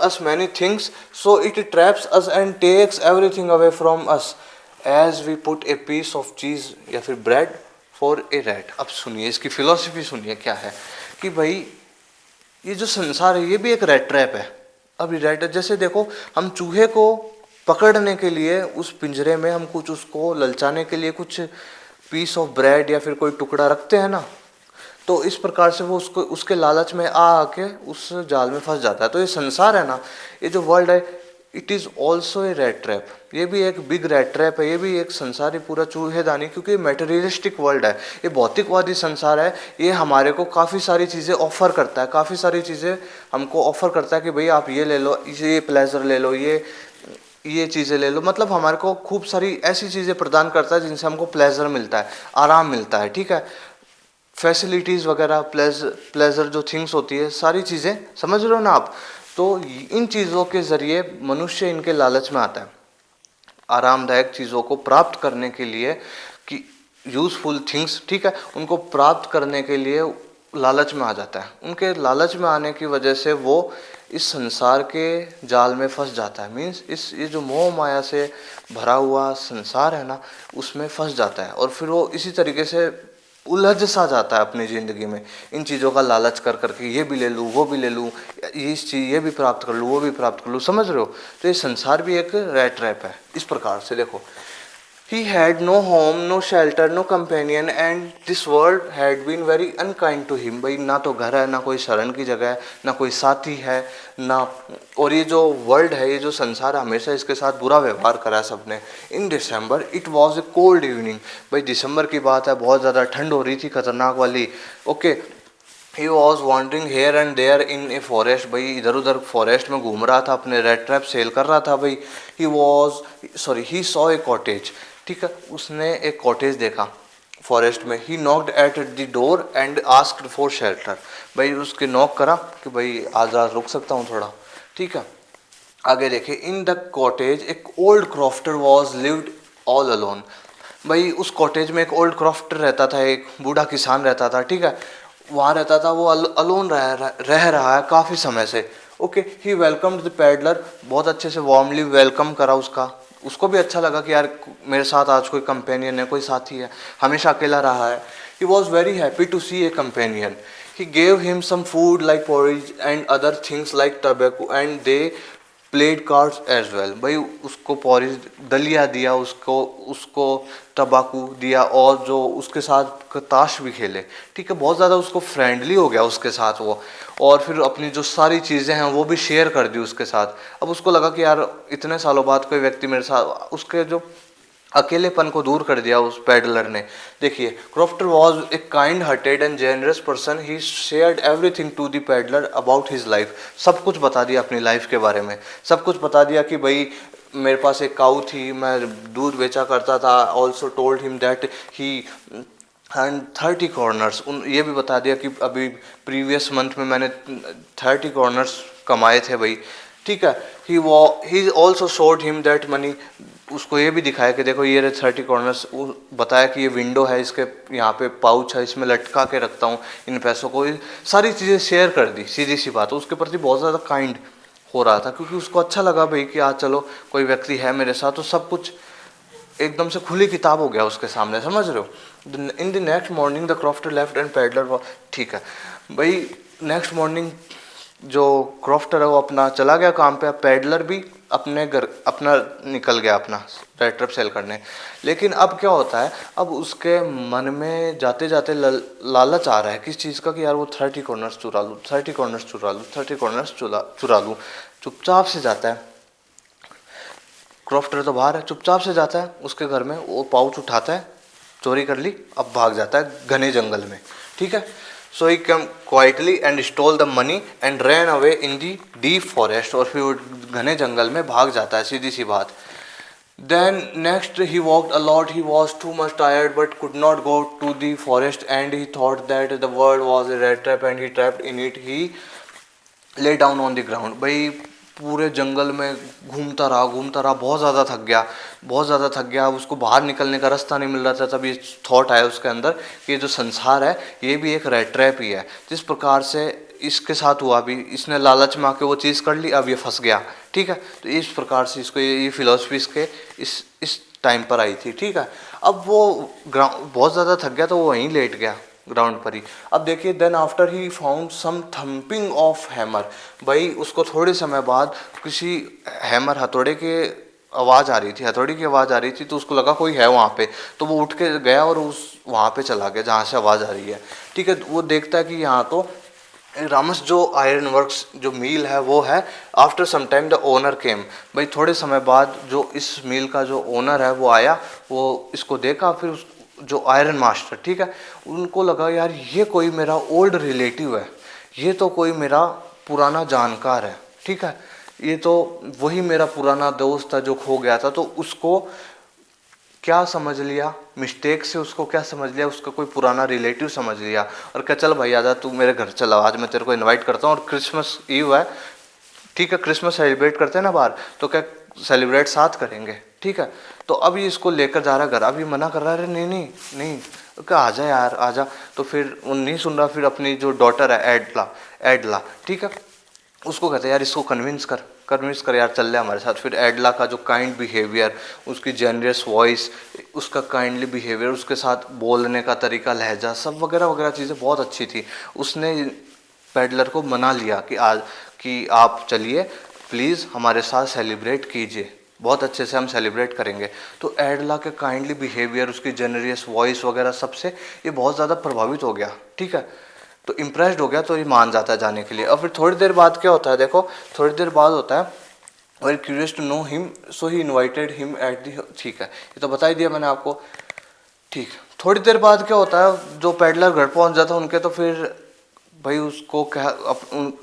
us many things, so it traps us and takes everything away from us, as we put a piece of cheese या फिर bread for a rat. अब सुनिए इसकी philosophy, सुनिए क्या है कि भाई ये जो संसार है ये भी एक रैट ट्रैप है। अब रैट, जैसे देखो हम चूहे को पकड़ने के लिए उस पिंजरे में हम कुछ उसको ललचाने के लिए कुछ पीस ऑफ ब्रेड या फिर कोई टुकड़ा रखते हैं ना, तो इस प्रकार से वो उसको उसके लालच में आके उस जाल में फंस जाता है। तो ये संसार है ना, ये जो वर्ल्ड है, it is also a rat trap, ये भी एक बिग रैट ट्रैप है, ये भी एक संसार ही पूरा चूहेदानी, क्योंकि मेटेरियलिस्टिक वर्ल्ड है, ये भौतिकवादी संसार है। ये हमारे को काफ़ी सारी चीज़ें ऑफर करता है, काफ़ी सारी चीज़ें हमको ऑफर करता है कि भाई आप ये ले लो, ये प्लेजर ले लो, ये चीज़ें ले लो, मतलब हमारे को खूब सारी ऐसी चीज़ें प्रदान करता है जिनसे हमको प्लेजर मिलता है, आराम मिलता है। ठीक है, फैसिलिटीज़ वगैरह, प्लेजर जो थिंग्स होती है, सारी चीज़ें समझ रहे हो ना आप। तो इन चीज़ों के ज़रिए मनुष्य इनके लालच में आता है, आरामदायक चीज़ों को प्राप्त करने के लिए, कि यूज़फुल थिंग्स, ठीक है, उनको प्राप्त करने के लिए लालच में आ जाता है। उनके लालच में आने की वजह से वो इस संसार के जाल में फंस जाता है, मीन्स ये जो मोह माया से भरा हुआ संसार है ना, उसमें फंस जाता है, और फिर वो इसी तरीके से उलझ सा जाता है अपनी ज़िंदगी में, इन चीज़ों का लालच कर करके, ये भी ले लूँ, वो भी ले लूँ, इस चीज़ ये भी प्राप्त कर लूँ, वो भी प्राप्त कर लूँ, समझ रहे हो। तो ये संसार भी एक रैट ट्रैप है। इस प्रकार से देखो, he had no home, no shelter, no companion and this world had been very unkind to him। भाई ना तो घर है, ना कोई शरण की जगह है, ना कोई साथी है, ना, और ये जो वर्ल्ड है, ये जो संसार है, हमेशा इसके साथ बुरा व्यवहार करा है सबने। In December it was a cold evening. भाई दिसंबर की बात है, बहुत ज़्यादा ठंड हो रही थी, खतरनाक वाली। Okay, he was wandering here and there in a forest. भाई इधर उधर फॉरेस्ट में घूम रहा था, अपने रेड ट्रैप सेल कर रहा था। भाई ही सॉ ए कॉटेज। ठीक है, उसने एक कॉटेज देखा फॉरेस्ट में। ही knocked at the door and asked for shelter. भाई उसके नॉक करा कि भाई आज रात रुक सकता हूँ थोड़ा। ठीक है, आगे देखिए, इन द कॉटेज एक old crofter was lived all alone. भाई उस कॉटेज में एक ओल्ड क्रॉफ्टर रहता था, एक बूढ़ा किसान रहता था। ठीक है, वहाँ रहता था, वो अलोन रह रहा है काफ़ी समय से। Okay, he welcomed the peddler. बहुत अच्छे से वार्मली वेलकम करा उसका। उसको भी अच्छा लगा कि यार मेरे साथ आज कोई कंपेनियन है, कोई साथी है, हमेशा अकेला रहा है। He was very happy to see a companion. He gave him some food like porridge and other things like tobacco and they played cards as well. भाई उसको पोरिज दलिया दिया, उसको उसको तंबाकू दिया, और जो उसके साथ ताश भी खेले। ठीक है, बहुत ज़्यादा उसको फ्रेंडली हो गया उसके साथ वो, और फिर अपनी जो सारी चीज़ें हैं वो भी शेयर कर दी उसके साथ। अब उसको लगा कि यार इतने सालों बाद कोई व्यक्ति मेरे साथ, उसके जो अकेलेपन को दूर कर दिया उस पैडलर ने। देखिए, crofter was a kind hearted and generous person. He shared everything to the pedlar about his life. सब कुछ बता दिया अपनी लाइफ के बारे में, सब कुछ बता दिया कि भाई मेरे पास एक काऊ थी, मैं दूध बेचा करता था। Also told him that he and 30 corners. ये भी बता दिया कि अभी प्रीवियस मंथ में मैंने 30 कॉर्नर्स कमाए थे भाई। ठीक है, he also showed him that money. उसको ये भी दिखाया कि देखो ये 30 कॉर्नर्स, बताया कि ये विंडो है, इसके यहाँ पे पाउच है, इसमें लटका के रखता हूँ इन पैसों को। सारी चीज़ें शेयर कर दी, सीधी सी बात। उसके प्रति बहुत ज़्यादा काइंड हो रहा था, क्योंकि उसको अच्छा लगा भाई कि आज चलो कोई व्यक्ति है मेरे साथ, तो सब कुछ एकदम से खुली किताब हो गया उसके सामने, समझ रहे हो। In the next morning the crofter left and peddler. ठीक है भाई, नेक्स्ट मॉर्निंग जो क्रॉफ्टर है वो अपना चला गया काम पे, पैडलर भी अपने घर अपना निकल गया अपना रेड ट्रैप सेल करने। लेकिन अब क्या होता है, अब उसके मन में जाते जाते लालच आ रहा है किस चीज़ का, कि यार वो 30 कॉर्नर्स चुरा लूँ, 30 कॉर्नर्स चुरा लूँ, 30 कॉर्नर्स चुरा लूँ। चुपचाप से जाता है, क्रॉफ्टर तो बाहर है, चुपचाप से जाता है उसके घर में, वो पाउच उठाता है, चोरी कर ली, अब भाग जाता है घने जंगल में। ठीक है, so he come quietly and stole the money and ran away in the deep forest. और फिर वो घने जंगल में भाग जाता है, सीधी सी बात। Then next he walked a lot. He was too much tired but could not go to the forest and he thought that the world was a red trap and he trapped in it. He lay down on the ground. भाई पूरे जंगल में घूमता रहा, बहुत ज़्यादा थक गया, बहुत ज़्यादा थक गया। उसको बाहर निकलने का रास्ता नहीं मिल रहा था। तब ये थॉट आया उसके अंदर कि ये जो संसार है ये भी एक रेड ट्रैप ही है। जिस प्रकार से इसके साथ हुआ, भी इसने लालच में आके वो चीज़ कर ली, अब ये फंस गया। ठीक है, तो इस प्रकार से इसको ये फिलॉसफी इसके इस टाइम पर आई थी। ठीक है, अब वो बहुत ज़्यादा थक गया तो वो वहीं लेट गया ग्राउंड पर ही। अब देखिए, then after he found some thumping of hammer. भाई उसको थोड़े समय बाद किसी हैमर, हथौड़े के आवाज़ आ रही थी, हथौड़ी की आवाज़ आ रही थी, तो उसको लगा कोई है वहाँ पे। तो वो उठ के गया और उस वहाँ पे चला गया जहाँ से आवाज़ आ रही है। ठीक है, वो देखता है कि यहाँ तो रामस जो आयरन वर्क्स जो मील है वो है। After some time the owner came. भाई थोड़े समय बाद जो इस मील का जो ओनर है वो आया, वो इसको देखा, फिर जो आयरन मास्टर, ठीक है, उनको लगा यार ये कोई मेरा ओल्ड रिलेटिव है, ये तो कोई मेरा पुराना जानकार है। ठीक है, ये तो वही मेरा पुराना दोस्त था जो खो गया था। तो उसको क्या समझ लिया, मिस्टेक से उसको क्या समझ लिया, उसका कोई पुराना रिलेटिव समझ लिया, और क्या चल भाई आजा तू मेरे घर चला, आज मैं तेरे को इनवाइट करता हूँ, और क्रिसमस ईव है, ठीक है, क्रिसमस सेलिब्रेट करते हैं ना बाहर, तो क्या सेलिब्रेट साथ करेंगे। ठीक है, तो अब ये इसको लेकर जा रहा है घर। अब ये मना कर रहा है, अरे नहीं नहीं नहीं, क्या आजा यार आजा। तो फिर वो नहीं सुन रहा। फिर अपनी जो डॉटर है एडला, ठीक है, उसको कहते हैं यार इसको कन्विंस कर, कन्विंस कर यार चल ले हमारे साथ। फिर एडला का जो काइंड बिहेवियर, उसकी जेनरियस वॉइस, उसका काइंडली बिहेवियर, उसके साथ बोलने का तरीका, लहजा, सब वगैरह वगैरह चीज़ें बहुत अच्छी थी। उसने पेडलर को मना लिया कि आज कि आप चलिए प्लीज़ हमारे साथ सेलिब्रेट कीजिए, बहुत अच्छे से हम सेलिब्रेट करेंगे। तो एडला के काइंडली बिहेवियर, उसकी जेनरियस वॉइस वगैरह सबसे ये बहुत ज़्यादा प्रभावित हो गया, ठीक है। तो इम्प्रेस्ड हो गया, तो ये मान जाता है जाने के लिए। और फिर थोड़ी देर बाद क्या होता है, देखो थोड़ी देर बाद होता है very curious to know him so he invited him at the, ठीक है ये तो बता ही दिया मैंने आपको, ठीक। थोड़ी देर बाद क्या होता है, जो पेडलर घर पहुंच जाता है उनके, तो फिर भाई उसको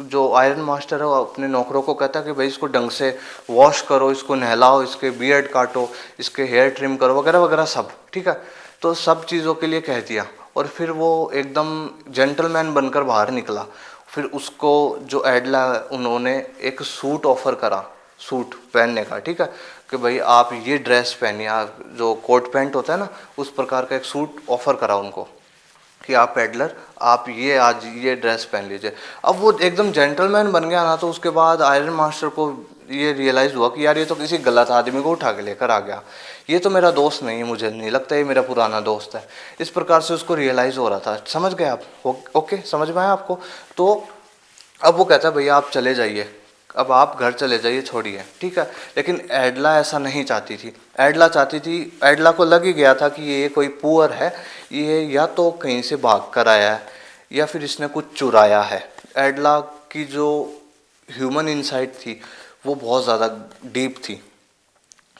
जो आयरन मास्टर है वो अपने नौकरों को कहता है कि भाई इसको ढंग से वॉश करो, इसको नहलाओ, इसके बियर्ड काटो, इसके हेयर ट्रिम करो वगैरह वगैरह सब, ठीक है। तो सब चीज़ों के लिए कह दिया और फिर वो एकदम जेंटलमैन बनकर बाहर निकला। फिर उसको जो एडला उन्होंने एक सूट ऑफर करा, सूट पहनने का, ठीक है, कि भाई आप ये ड्रेस पहनिए, आप जो कोट पैंट होता है ना उस प्रकार का एक सूट ऑफर करा उनको कि आप पेडलर आप ये आज ये ड्रेस पहन लीजिए। अब वो एकदम जेंटलमैन बन गया ना, तो उसके बाद आयरन मास्टर को ये रियलाइज़ हुआ कि यार ये तो किसी गलत आदमी को उठा के लेकर आ गया, ये तो मेरा दोस्त नहीं है, मुझे नहीं लगता ये मेरा पुराना दोस्त है। इस प्रकार से उसको रियलाइज़ हो रहा था, समझ गए आप? ओके, समझ में आया आपको? तो अब वो कहता है भैया आप चले जाइए, अब आप घर चले जाइए, छोड़िए, ठीक है। लेकिन एडला ऐसा नहीं चाहती थी। एडला चाहती थी, एडला को लग ही गया था कि ये कोई पुअर है, ये या तो कहीं से भाग कर आया है या फिर इसने कुछ चुराया है। एडला की जो ह्यूमन इनसाइट थी वो बहुत ज़्यादा डीप थी,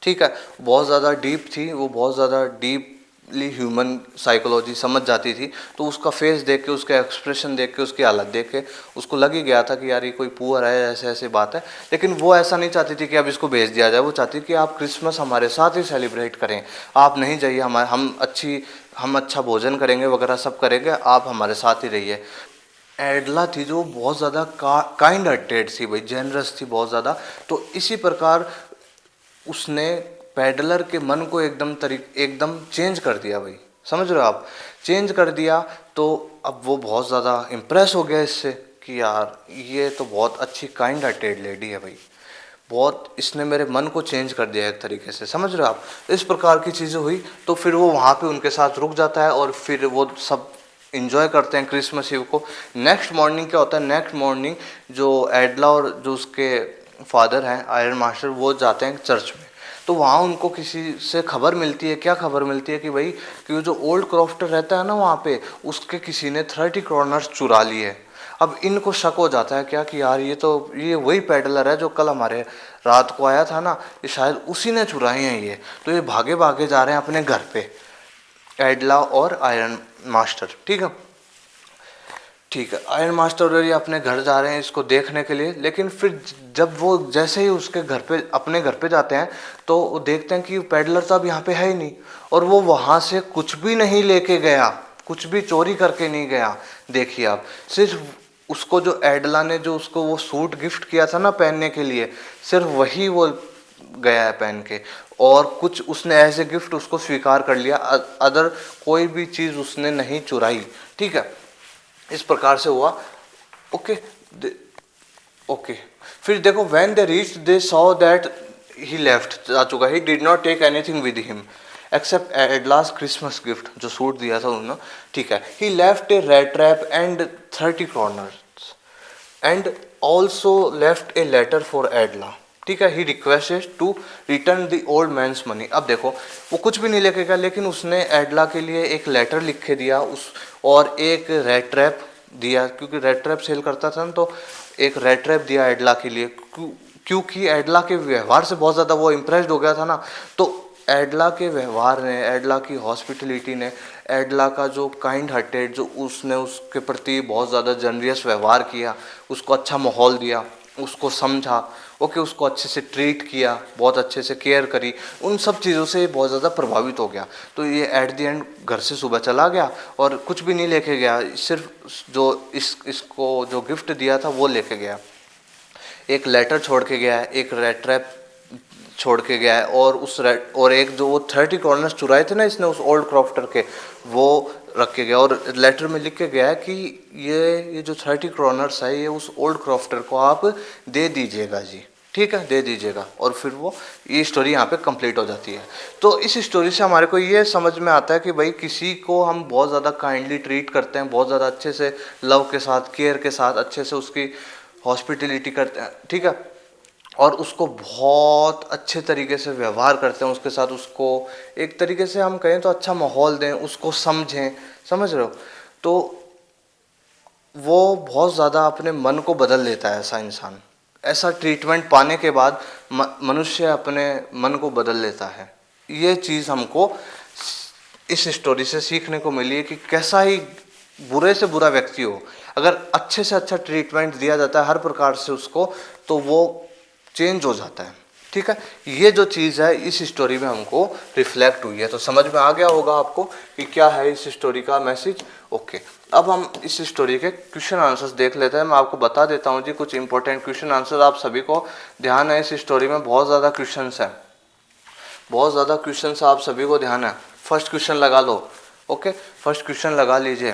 ठीक है, बहुत ज़्यादा डीप थी, वो बहुत ज़्यादा डीपली ह्यूमन साइकोलॉजी समझ जाती थी। तो उसका फेस देख के, उसका एक्सप्रेशन देख के, उसकी हालत देख के उसको लग ही गया था कि यार ये कोई पुअर है, ऐसे ऐसे बात है। लेकिन वो ऐसा नहीं चाहती थी कि अब इसको भेज दिया जाए, वो चाहती थी कि आप क्रिसमस हमारे साथ ही सेलिब्रेट करें, आप नहीं जाइए, हम अच्छा भोजन करेंगे वगैरह सब करेंगे, आप हमारे साथ ही रहिए। एडला थी जो बहुत ज़्यादा काइंड हार्टेड थी भाई, जेनरस थी बहुत ज़्यादा। तो इसी प्रकार उसने पेडलर के मन को एकदम चेंज कर दिया भाई, समझ रहे हो आप? चेंज कर दिया। तो अब वो बहुत ज़्यादा इम्प्रेस हो गया इससे कि यार ये तो बहुत अच्छी काइंड हार्टेड लेडी है भाई, बहुत इसने मेरे मन को चेंज कर दिया एक तरीके से, समझ रहे हो आप? इस प्रकार की चीज़ें हुई। तो फिर वो वहाँ पे उनके साथ रुक जाता है और फिर वो सब इंजॉय करते हैं क्रिसमस ईव को। नेक्स्ट मॉर्निंग क्या होता है, नेक्स्ट मॉर्निंग जो एडला और जो उसके फादर हैं आयरन मास्टर, वो जाते हैं चर्च में। तो वहाँ उनको किसी से खबर मिलती है, क्या खबर मिलती है कि भाई कि वो जो ओल्ड क्रॉफ्टर रहता है ना वहाँ पे, उसके किसी ने 30 कॉर्नर्स चुरा लिए। अब इनको शक हो जाता है क्या कि यार ये वही पेडलर है जो कल हमारे रात को आया था ना, ये शायद उसी ने चुराए हैं ये। तो ये भागे भागे जा रहे हैं अपने घर पे, एडला और आयरन मास्टर, ठीक है। ठीक है, आयरन मास्टर और ये अपने घर जा रहे हैं इसको देखने के लिए। लेकिन फिर जब वो जैसे ही उसके घर पे, अपने घर पे जाते हैं, तो वो देखते हैं कि पेडलर तो अब यहाँ पे है ही नहीं, और वो वहाँ से कुछ भी नहीं लेके गया, कुछ भी चोरी करके नहीं गया। देखिए आप, सिर्फ उसको जो एडला ने जो उसको वो सूट गिफ्ट किया था ना पहनने के लिए, सिर्फ वही वो गया है पहन के, और कुछ उसने एज ए गिफ्ट उसको स्वीकार कर लिया, अदर कोई भी चीज़ उसने नहीं चुराई, ठीक है। इस प्रकार से हुआ। ओके ओके, फिर देखो when they reach they saw that he left, जा चुका, he did not take anything with him except Edla's Christmas gift, जो सूट दिया था उन्होंने, ठीक है। He left a red trap and 30 corners and also left a letter for Edla, ठीक है। He requested to return the old man's money. अब देखो वो कुछ भी नहीं लेके गया, लेकिन उसने एडला के लिए एक लेटर लिख के दिया उस, और एक रेड ट्रैप दिया, क्योंकि रेड ट्रैप सेल करता था ना, तो एक रेड ट्रैप दिया एडला के लिए, क्योंकि एडला के व्यवहार से बहुत ज़्यादा वो इम्प्रेस्ड हो गया था ना। तो एडला के व्यवहार ने, एडला की हॉस्पिटलिटी ने, एडला का जो काइंड हार्टेड, जो उसने उसके प्रति बहुत ज़्यादा जनरियस व्यवहार किया, उसको अच्छा माहौल दिया, उसको समझा, ओके, उसको अच्छे से ट्रीट किया, बहुत अच्छे से केयर करी, उन सब चीज़ों से ये बहुत ज़्यादा प्रभावित हो गया। तो ये एट द एंड घर से सुबह चला गया और कुछ भी नहीं लेके गया, सिर्फ जो इसको जो गिफ्ट दिया था वो लेके गया। एक लेटर छोड़ के गया है, एक रेड ट्रैप छोड़ के गया है, और एक जो वो 30 कॉर्नर्स चुराए थे ना इसने उस ओल्ड क्रॉफ्टर के, वो रख के गया। और लेटर में लिख के गया है कि ये जो 30 कॉर्नर्स है ये उस ओल्ड क्रॉफ्टर को आप दे दीजिएगा जी, ठीक है, दे दीजिएगा, और फिर वो ये स्टोरी यहाँ पे कंप्लीट हो जाती है। तो इस स्टोरी से हमारे को ये समझ में आता है कि भाई किसी को हम बहुत ज़्यादा काइंडली ट्रीट करते हैं, बहुत ज़्यादा अच्छे से लव के साथ, केयर के साथ, अच्छे से उसकी हॉस्पिटलिटी करते हैं, ठीक है, और उसको बहुत अच्छे तरीके से व्यवहार करते हैं उसके साथ, उसको एक तरीके से हम कहें तो अच्छा माहौल दें, उसको समझें, समझ रहे हो, तो वो बहुत ज़्यादा अपने मन को बदल लेता है ऐसा इंसान। ऐसा ट्रीटमेंट पाने के बाद मनुष्य अपने मन को बदल लेता है। ये चीज़ हमको इस स्टोरी से सीखने को मिली है कि कैसा ही बुरे से बुरा व्यक्ति हो, अगर अच्छे से अच्छा ट्रीटमेंट दिया जाता है हर प्रकार से उसको, तो वो चेंज हो जाता है। ठीक है, ये जो चीज़ है इस स्टोरी में हमको रिफ्लेक्ट हुई है। तो समझ में आ गया होगा आपको कि क्या है इस स्टोरी का मैसेज। ओके, अब हम इस स्टोरी के क्वेश्चन आंसर्स देख लेते हैं। मैं आपको बता देता हूँ जी कुछ इंपॉर्टेंट क्वेश्चन आंसर, आप सभी को ध्यान है इस स्टोरी में बहुत ज़्यादा क्वेश्चन है, बहुत ज़्यादा क्वेश्चन आप सभी को ध्यान है। फर्स्ट क्वेश्चन लगा लो। ओके, फर्स्ट क्वेश्चन लगा लीजिए,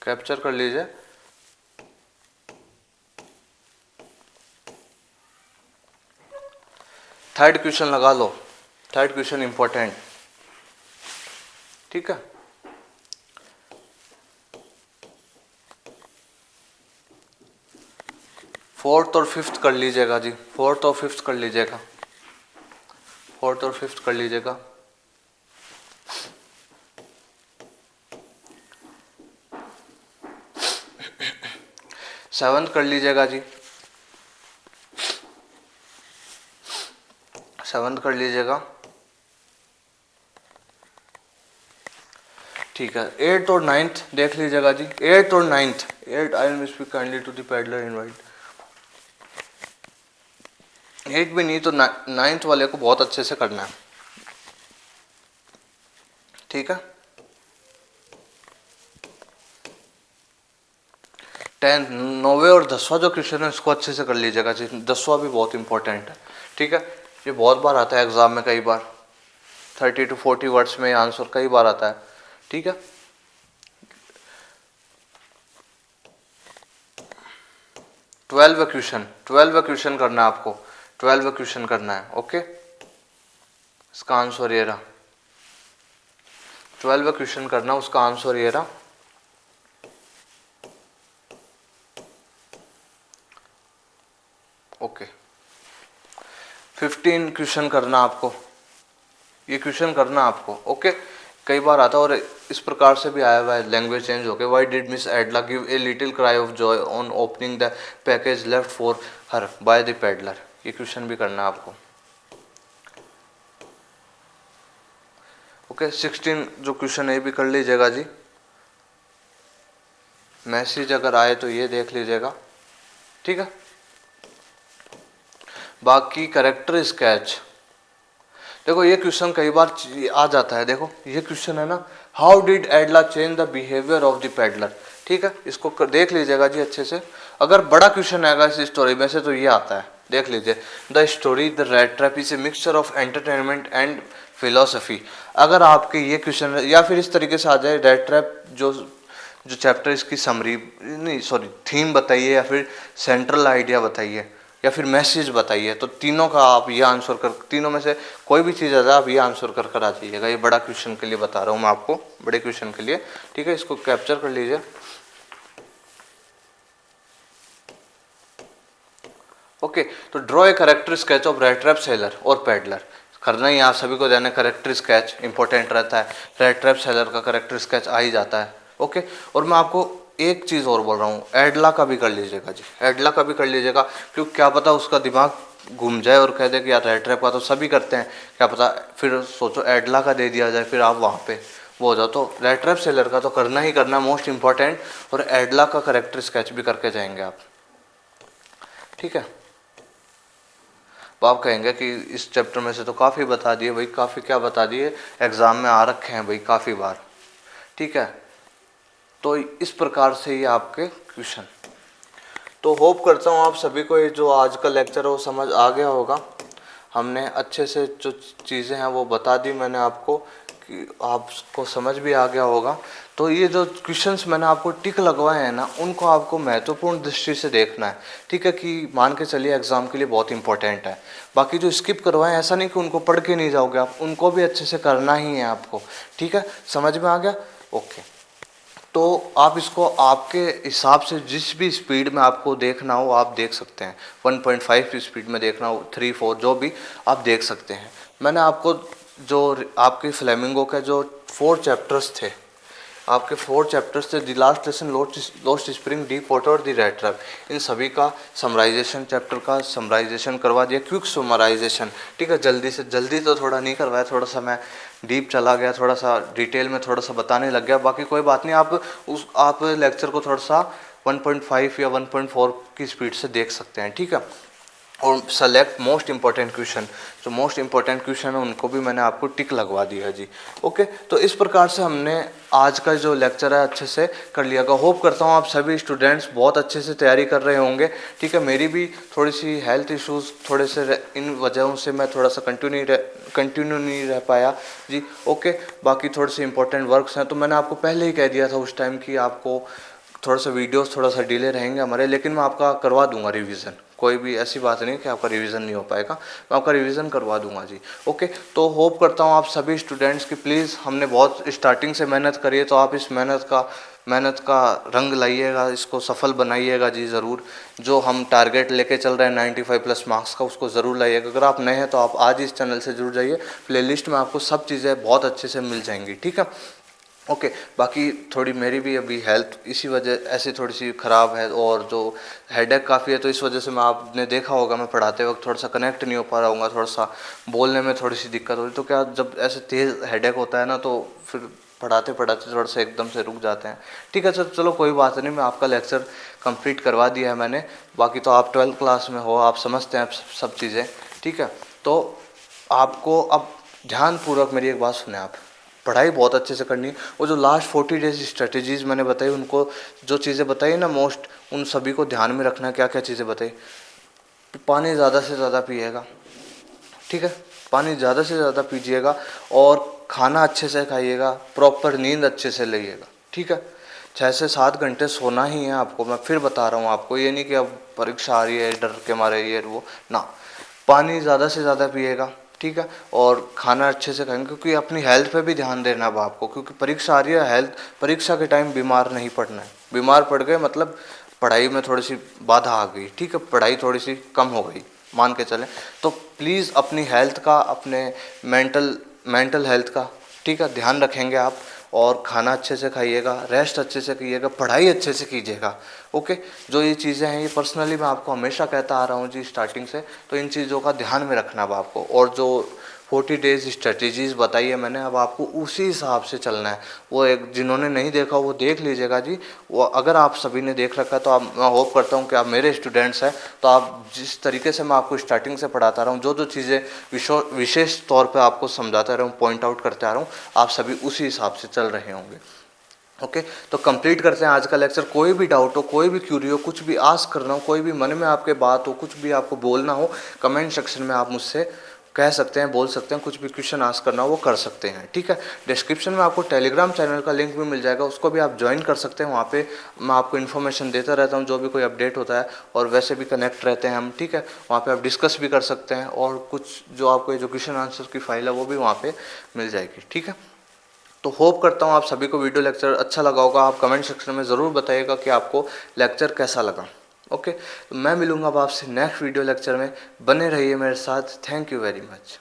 कैप्चर कर लीजिए। थर्ड क्वेश्चन लगा लो, थर्ड क्वेश्चन इंपॉर्टेंट, ठीक है। फोर्थ और फिफ्थ कर लीजिएगा जी, फोर्थ और फिफ्थ कर लीजिएगा, फोर्थ और फिफ्थ कर लीजिएगा। सेवंथ कर लीजिएगा जी, सेवंथ कर लीजिएगा, ठीक है। एट्थ और नाइन्थ देख लीजिएगा जी, एट्थ और ninth. Eight I will speak kindly to the pedlar invite. Eight भी नहीं तो नाइन्थ वाले को बहुत अच्छे से करना है, ठीक है। 10th, 9वें और 10वां जो क्वेश्चन है इसको अच्छे से कर लीजिएगा जी। 10वां भी बहुत इंपॉर्टेंट है, ठीक है। ये बहुत बार आता है एग्जाम में, कई बार 30 to 40 वर्ड्स में आंसर कई बार आता है, ठीक है। 12वां क्वेश्चन, 12वां क्वेश्चन करना है आपको, 12वां क्वेश्चन करना है। ओके, इसका आंसर ये रहा, 12वां क्वेश्चन करना, उसका आंसर ये रहा। ओके, 15 क्वेश्चन करना आपको, ये क्वेश्चन करना आपको। ओके, कई बार आता है और इस प्रकार से भी आया हुआ है, लैंग्वेज चेंज हो गया। Why did miss एडला give a little cry of Joy on opening the package left for her by the peddler, ये क्वेश्चन भी करना है आपको। ओके, 16 जो क्वेश्चन है ये भी कर लीजिएगा जी। मैसेज अगर आए तो ये देख लीजिएगा, ठीक है। बाकी करेक्टर स्केच, देखो ये क्वेश्चन कई बार आ जाता है। देखो ये क्वेश्चन है ना, how did एडला change the behaviour of the peddler, ठीक है। इसको देख लीजिएगा जी अच्छे से। अगर बड़ा क्वेश्चन आएगा इस स्टोरी में से तो ये आता है, देख लीजिए। The story the red trap is a mixture of entertainment and philosophy. अगर आपके ये क्वेश्चन या फिर इस तरीके से आ जाए, रेड ट्रैप जो जो चैप्टर इसकी समरी नहीं सॉरी थीम बताइए, या फिर सेंट्रल आइडिया बताइए, या फिर मैसेज बताइए, तो तीनों का आप ये आंसर कर, तीनों में से कोई भी चीज़ आ जाए आप ये आंसर कर कर आ जाइएगा। ये बड़ा क्वेश्चन के लिए बता रहा हूँ मैं आपको, बड़े क्वेश्चन के लिए, ठीक है। इसको कैप्चर कर लीजिए। ओके, तो draw a character sketch of red trap, seller और पेडलर करना ही आप सभी को देना। करेक्टर स्केच इंपॉर्टेंट रहता है, रेड ट्रैप सेलर का करेक्टर स्केच आ ही जाता है। ओके, और मैं आपको एक चीज़ और बोल रहा हूँ, एडला का भी कर लीजिएगा जी, एडला का भी कर लीजिएगा, क्योंकि क्या पता उसका दिमाग घूम जाए और कह दे कि यार रेड ट्रैप का तो सभी करते हैं, क्या पता फिर सोचो एडला का दे दिया जाए, फिर आप वहाँ पे वो हो जाओ। तो रेड ट्रैप सेलर का तो करना ही करना, मोस्ट इंपॉर्टेंट, और एडला का करेक्टर स्केच भी करके जाएंगे आप, ठीक है। तो आप कहेंगे कि इस चैप्टर में से तो काफ़ी बता दिए भाई, काफ़ी क्या बता दिए, एग्ज़ाम में आ रखे हैं भाई काफ़ी बार, ठीक है। तो इस प्रकार से ये आपके क्वेश्चन। तो होप करता हूँ आप सभी को ये जो आज का लेक्चर है वो समझ आ गया होगा। हमने अच्छे से जो चीज़ें हैं वो बता दी मैंने आपको कि आपको समझ भी आ गया होगा। तो ये जो क्वेश्चंस मैंने आपको टिक लगवाए हैं ना, उनको आपको महत्वपूर्ण दृष्टि से देखना है, ठीक है, कि मान के चलिए एग्जाम के लिए बहुत इंपॉर्टेंट है। बाकी जो स्किप करवाएं, ऐसा नहीं कि उनको पढ़ के नहीं जाओगे आप, उनको भी अच्छे से करना ही है आपको, ठीक है, समझ में आ गया? ओके। तो आप इसको आपके हिसाब से जिस भी स्पीड में आपको देखना हो आप देख सकते हैं, 1.5 की स्पीड में देखना हो, 3, 4 जो भी आप देख सकते हैं। मैंने आपको जो आपके फ्लेमिंगो के जो 4 चैप्टर्स थे, आपके 4 चैप्टर्स थे, the last lesson, lost spring, deep water और द रेड ट्रैप, इन सभी का समराइजेशन, चैप्टर का समराइजेशन करवा दिया, क्विक समराइजेशन, ठीक है। जल्दी से जल्दी तो थोड़ा नहीं करवाया, थोड़ा सा मैं डीप चला गया, थोड़ा सा डिटेल में थोड़ा सा बताने लग गया। बाकी कोई बात नहीं, आप लेक्चर को थोड़ा सा 1.5 या 1.4 की स्पीड से देख सकते हैं, ठीक है। और सेलेक्ट मोस्ट इंपॉर्टेंट क्वेश्चन, जो मोस्ट इंपॉर्टेंट क्वेश्चन है उनको भी मैंने आपको टिक लगवा दिया जी। ओके, तो इस प्रकार से हमने आज का जो लेक्चर है अच्छे से कर लिया। होप करता हूँ आप सभी स्टूडेंट्स बहुत अच्छे से तैयारी कर रहे होंगे, ठीक है। मेरी भी थोड़ी सी हेल्थ इश्यूज़ थोड़े से इन वजहों से मैं थोड़ा सा कंटिन्यू नहीं रह पाया जी। ओके, बाकी थोड़े से इंपॉर्टेंट वर्क्स हैं, तो मैंने आपको पहले ही कह दिया था उस टाइम कि आपको थोड़ा सा वीडियोस थोड़ा सा डिले रहेंगे हमारे, लेकिन मैं आपका करवा दूंगा रिवीजन। कोई भी ऐसी बात नहीं कि आपका रिवीजन नहीं हो पाएगा, मैं आपका रिवीजन करवा दूंगा जी। ओके, तो होप करता हूँ आप सभी स्टूडेंट्स की, प्लीज़ हमने बहुत स्टार्टिंग से मेहनत करी है, तो आप इस मेहनत का रंग लाइएगा, इसको सफल बनाइएगा जी ज़रूर। जो हम टारगेट लेके चल रहे हैं 95+ मार्क्स का, उसको ज़रूर लाइएगा। अगर आप नए हैं तो आप आज इस चैनल से जुड़ जाइए, प्लेलिस्ट में आपको सब चीज़ें बहुत अच्छे से मिल जाएंगी, ठीक है। ओके, बाकी थोड़ी मेरी भी अभी हेल्थ इसी वजह ऐसी थोड़ी सी ख़राब है, और जो हेडेक काफ़ी है, तो इस वजह से मैं, आपने देखा होगा मैं पढ़ाते वक्त थोड़ा सा कनेक्ट नहीं हो पा रहा हूँ, थोड़ा सा बोलने में थोड़ी सी दिक्कत हो रही। तो क्या, जब ऐसे तेज़ हेडेक होता है ना, तो फिर पढ़ाते पढ़ाते थोड़ा सा एकदम से रुक जाते हैं, ठीक है सर। चलो कोई बात नहीं, मैं आपका लेक्चर कंप्लीट करवा दिया है मैंने। बाकी तो आप 12th क्लास में हो, आप समझते हैं सब चीज़ें, ठीक है। तो आपको अब ध्यानपूर्वक मेरी एक बात सुने, आप पढ़ाई बहुत अच्छे से करनी है। वो जो लास्ट 40 डेज स्ट्रेटजीज मैंने बताई, उनको जो चीज़ें बताई ना मोस्ट, उन सभी को ध्यान में रखना है। क्या क्या चीज़ें बताई? पानी ज़्यादा से ज़्यादा पिएगा, ठीक है, पानी ज़्यादा से ज़्यादा पीजिएगा, और खाना अच्छे से खाइएगा, प्रॉपर नींद अच्छे से लीजिएगा, ठीक है। 6 से 7 घंटे सोना ही है आपको, मैं फिर बता रहा हूँ आपको, ये नहीं कि अब परीक्षा आ रही है डर के मारे ये वो ना। पानी ज़्यादा से ज़्यादा पिएगा, ठीक है, और खाना अच्छे से खाएंगे, क्योंकि अपनी हेल्थ पे भी ध्यान देना है आपको, क्योंकि परीक्षा आ रही है। हेल्थ, परीक्षा के टाइम बीमार नहीं पड़ना है। बीमार पड़ गए मतलब पढ़ाई में थोड़ी सी बाधा आ गई, ठीक है, पढ़ाई थोड़ी सी कम हो गई, मान के चलें। तो प्लीज़ अपनी हेल्थ का, अपने मेंटल हेल्थ का, ठीक है, ध्यान रखेंगे आप, और खाना अच्छे से खाइएगा, रेस्ट अच्छे से कीजिएगा, पढ़ाई अच्छे से कीजिएगा। ओके, जो ये चीज़ें हैं ये पर्सनली मैं आपको हमेशा कहता आ रहा हूँ जी स्टार्टिंग से, तो इन चीज़ों का ध्यान में रखना अब आपको। और जो 40 डेज स्ट्रेटजीज़ बताई है मैंने, अब आपको उसी हिसाब से चलना है। वो एक, जिन्होंने नहीं देखा वो देख लीजिएगा जी। वो अगर आप सभी ने देख रखा है तो आप, मैं होप करता हूँ कि आप मेरे स्टूडेंट्स हैं, तो आप जिस तरीके से मैं आपको स्टार्टिंग से पढ़ाता रहा हूँ, जो जो चीज़ें विशेष तौर पर आपको समझाता रहा हूँ, पॉइंट आउट करते आ रहा हूँ, आप सभी उसी हिसाब से चल रहे होंगे। ओके, तो कंप्लीट करते हैं आज का लेक्चर। कोई भी डाउट हो, कोई भी क्यूरी हो, कुछ भी आस्क करना हो, कोई भी मन में आपके बात हो, कुछ भी आपको बोलना हो, कमेंट सेक्शन में आप मुझसे कह सकते हैं, बोल सकते हैं, कुछ भी क्वेश्चन आस्क करना हो वो कर सकते हैं, ठीक है। डिस्क्रिप्शन में आपको टेलीग्राम चैनल का लिंक भी मिल जाएगा, उसको भी आप ज्वाइन कर सकते हैं। वहाँ पे मैं आपको इन्फॉर्मेशन देता रहता हूँ, जो भी कोई अपडेट होता है, और वैसे भी कनेक्ट रहते हैं हम, ठीक है। वहाँ पे आप डिस्कस भी कर सकते हैं, और कुछ जो आपको एजुकेशन आंसर की फाइल है वो भी वहाँ पे मिल जाएगी, ठीक है। तो होप करता हूँ आप सभी को वीडियो लेक्चर अच्छा लगा होगा। आप कमेंट सेक्शन में ज़रूर बताइएगा कि आपको लेक्चर कैसा लगा। ओके, तो मैं मिलूँगा अब आपसे नेक्स्ट वीडियो लेक्चर में। बने रहिए मेरे साथ। Thank you very much.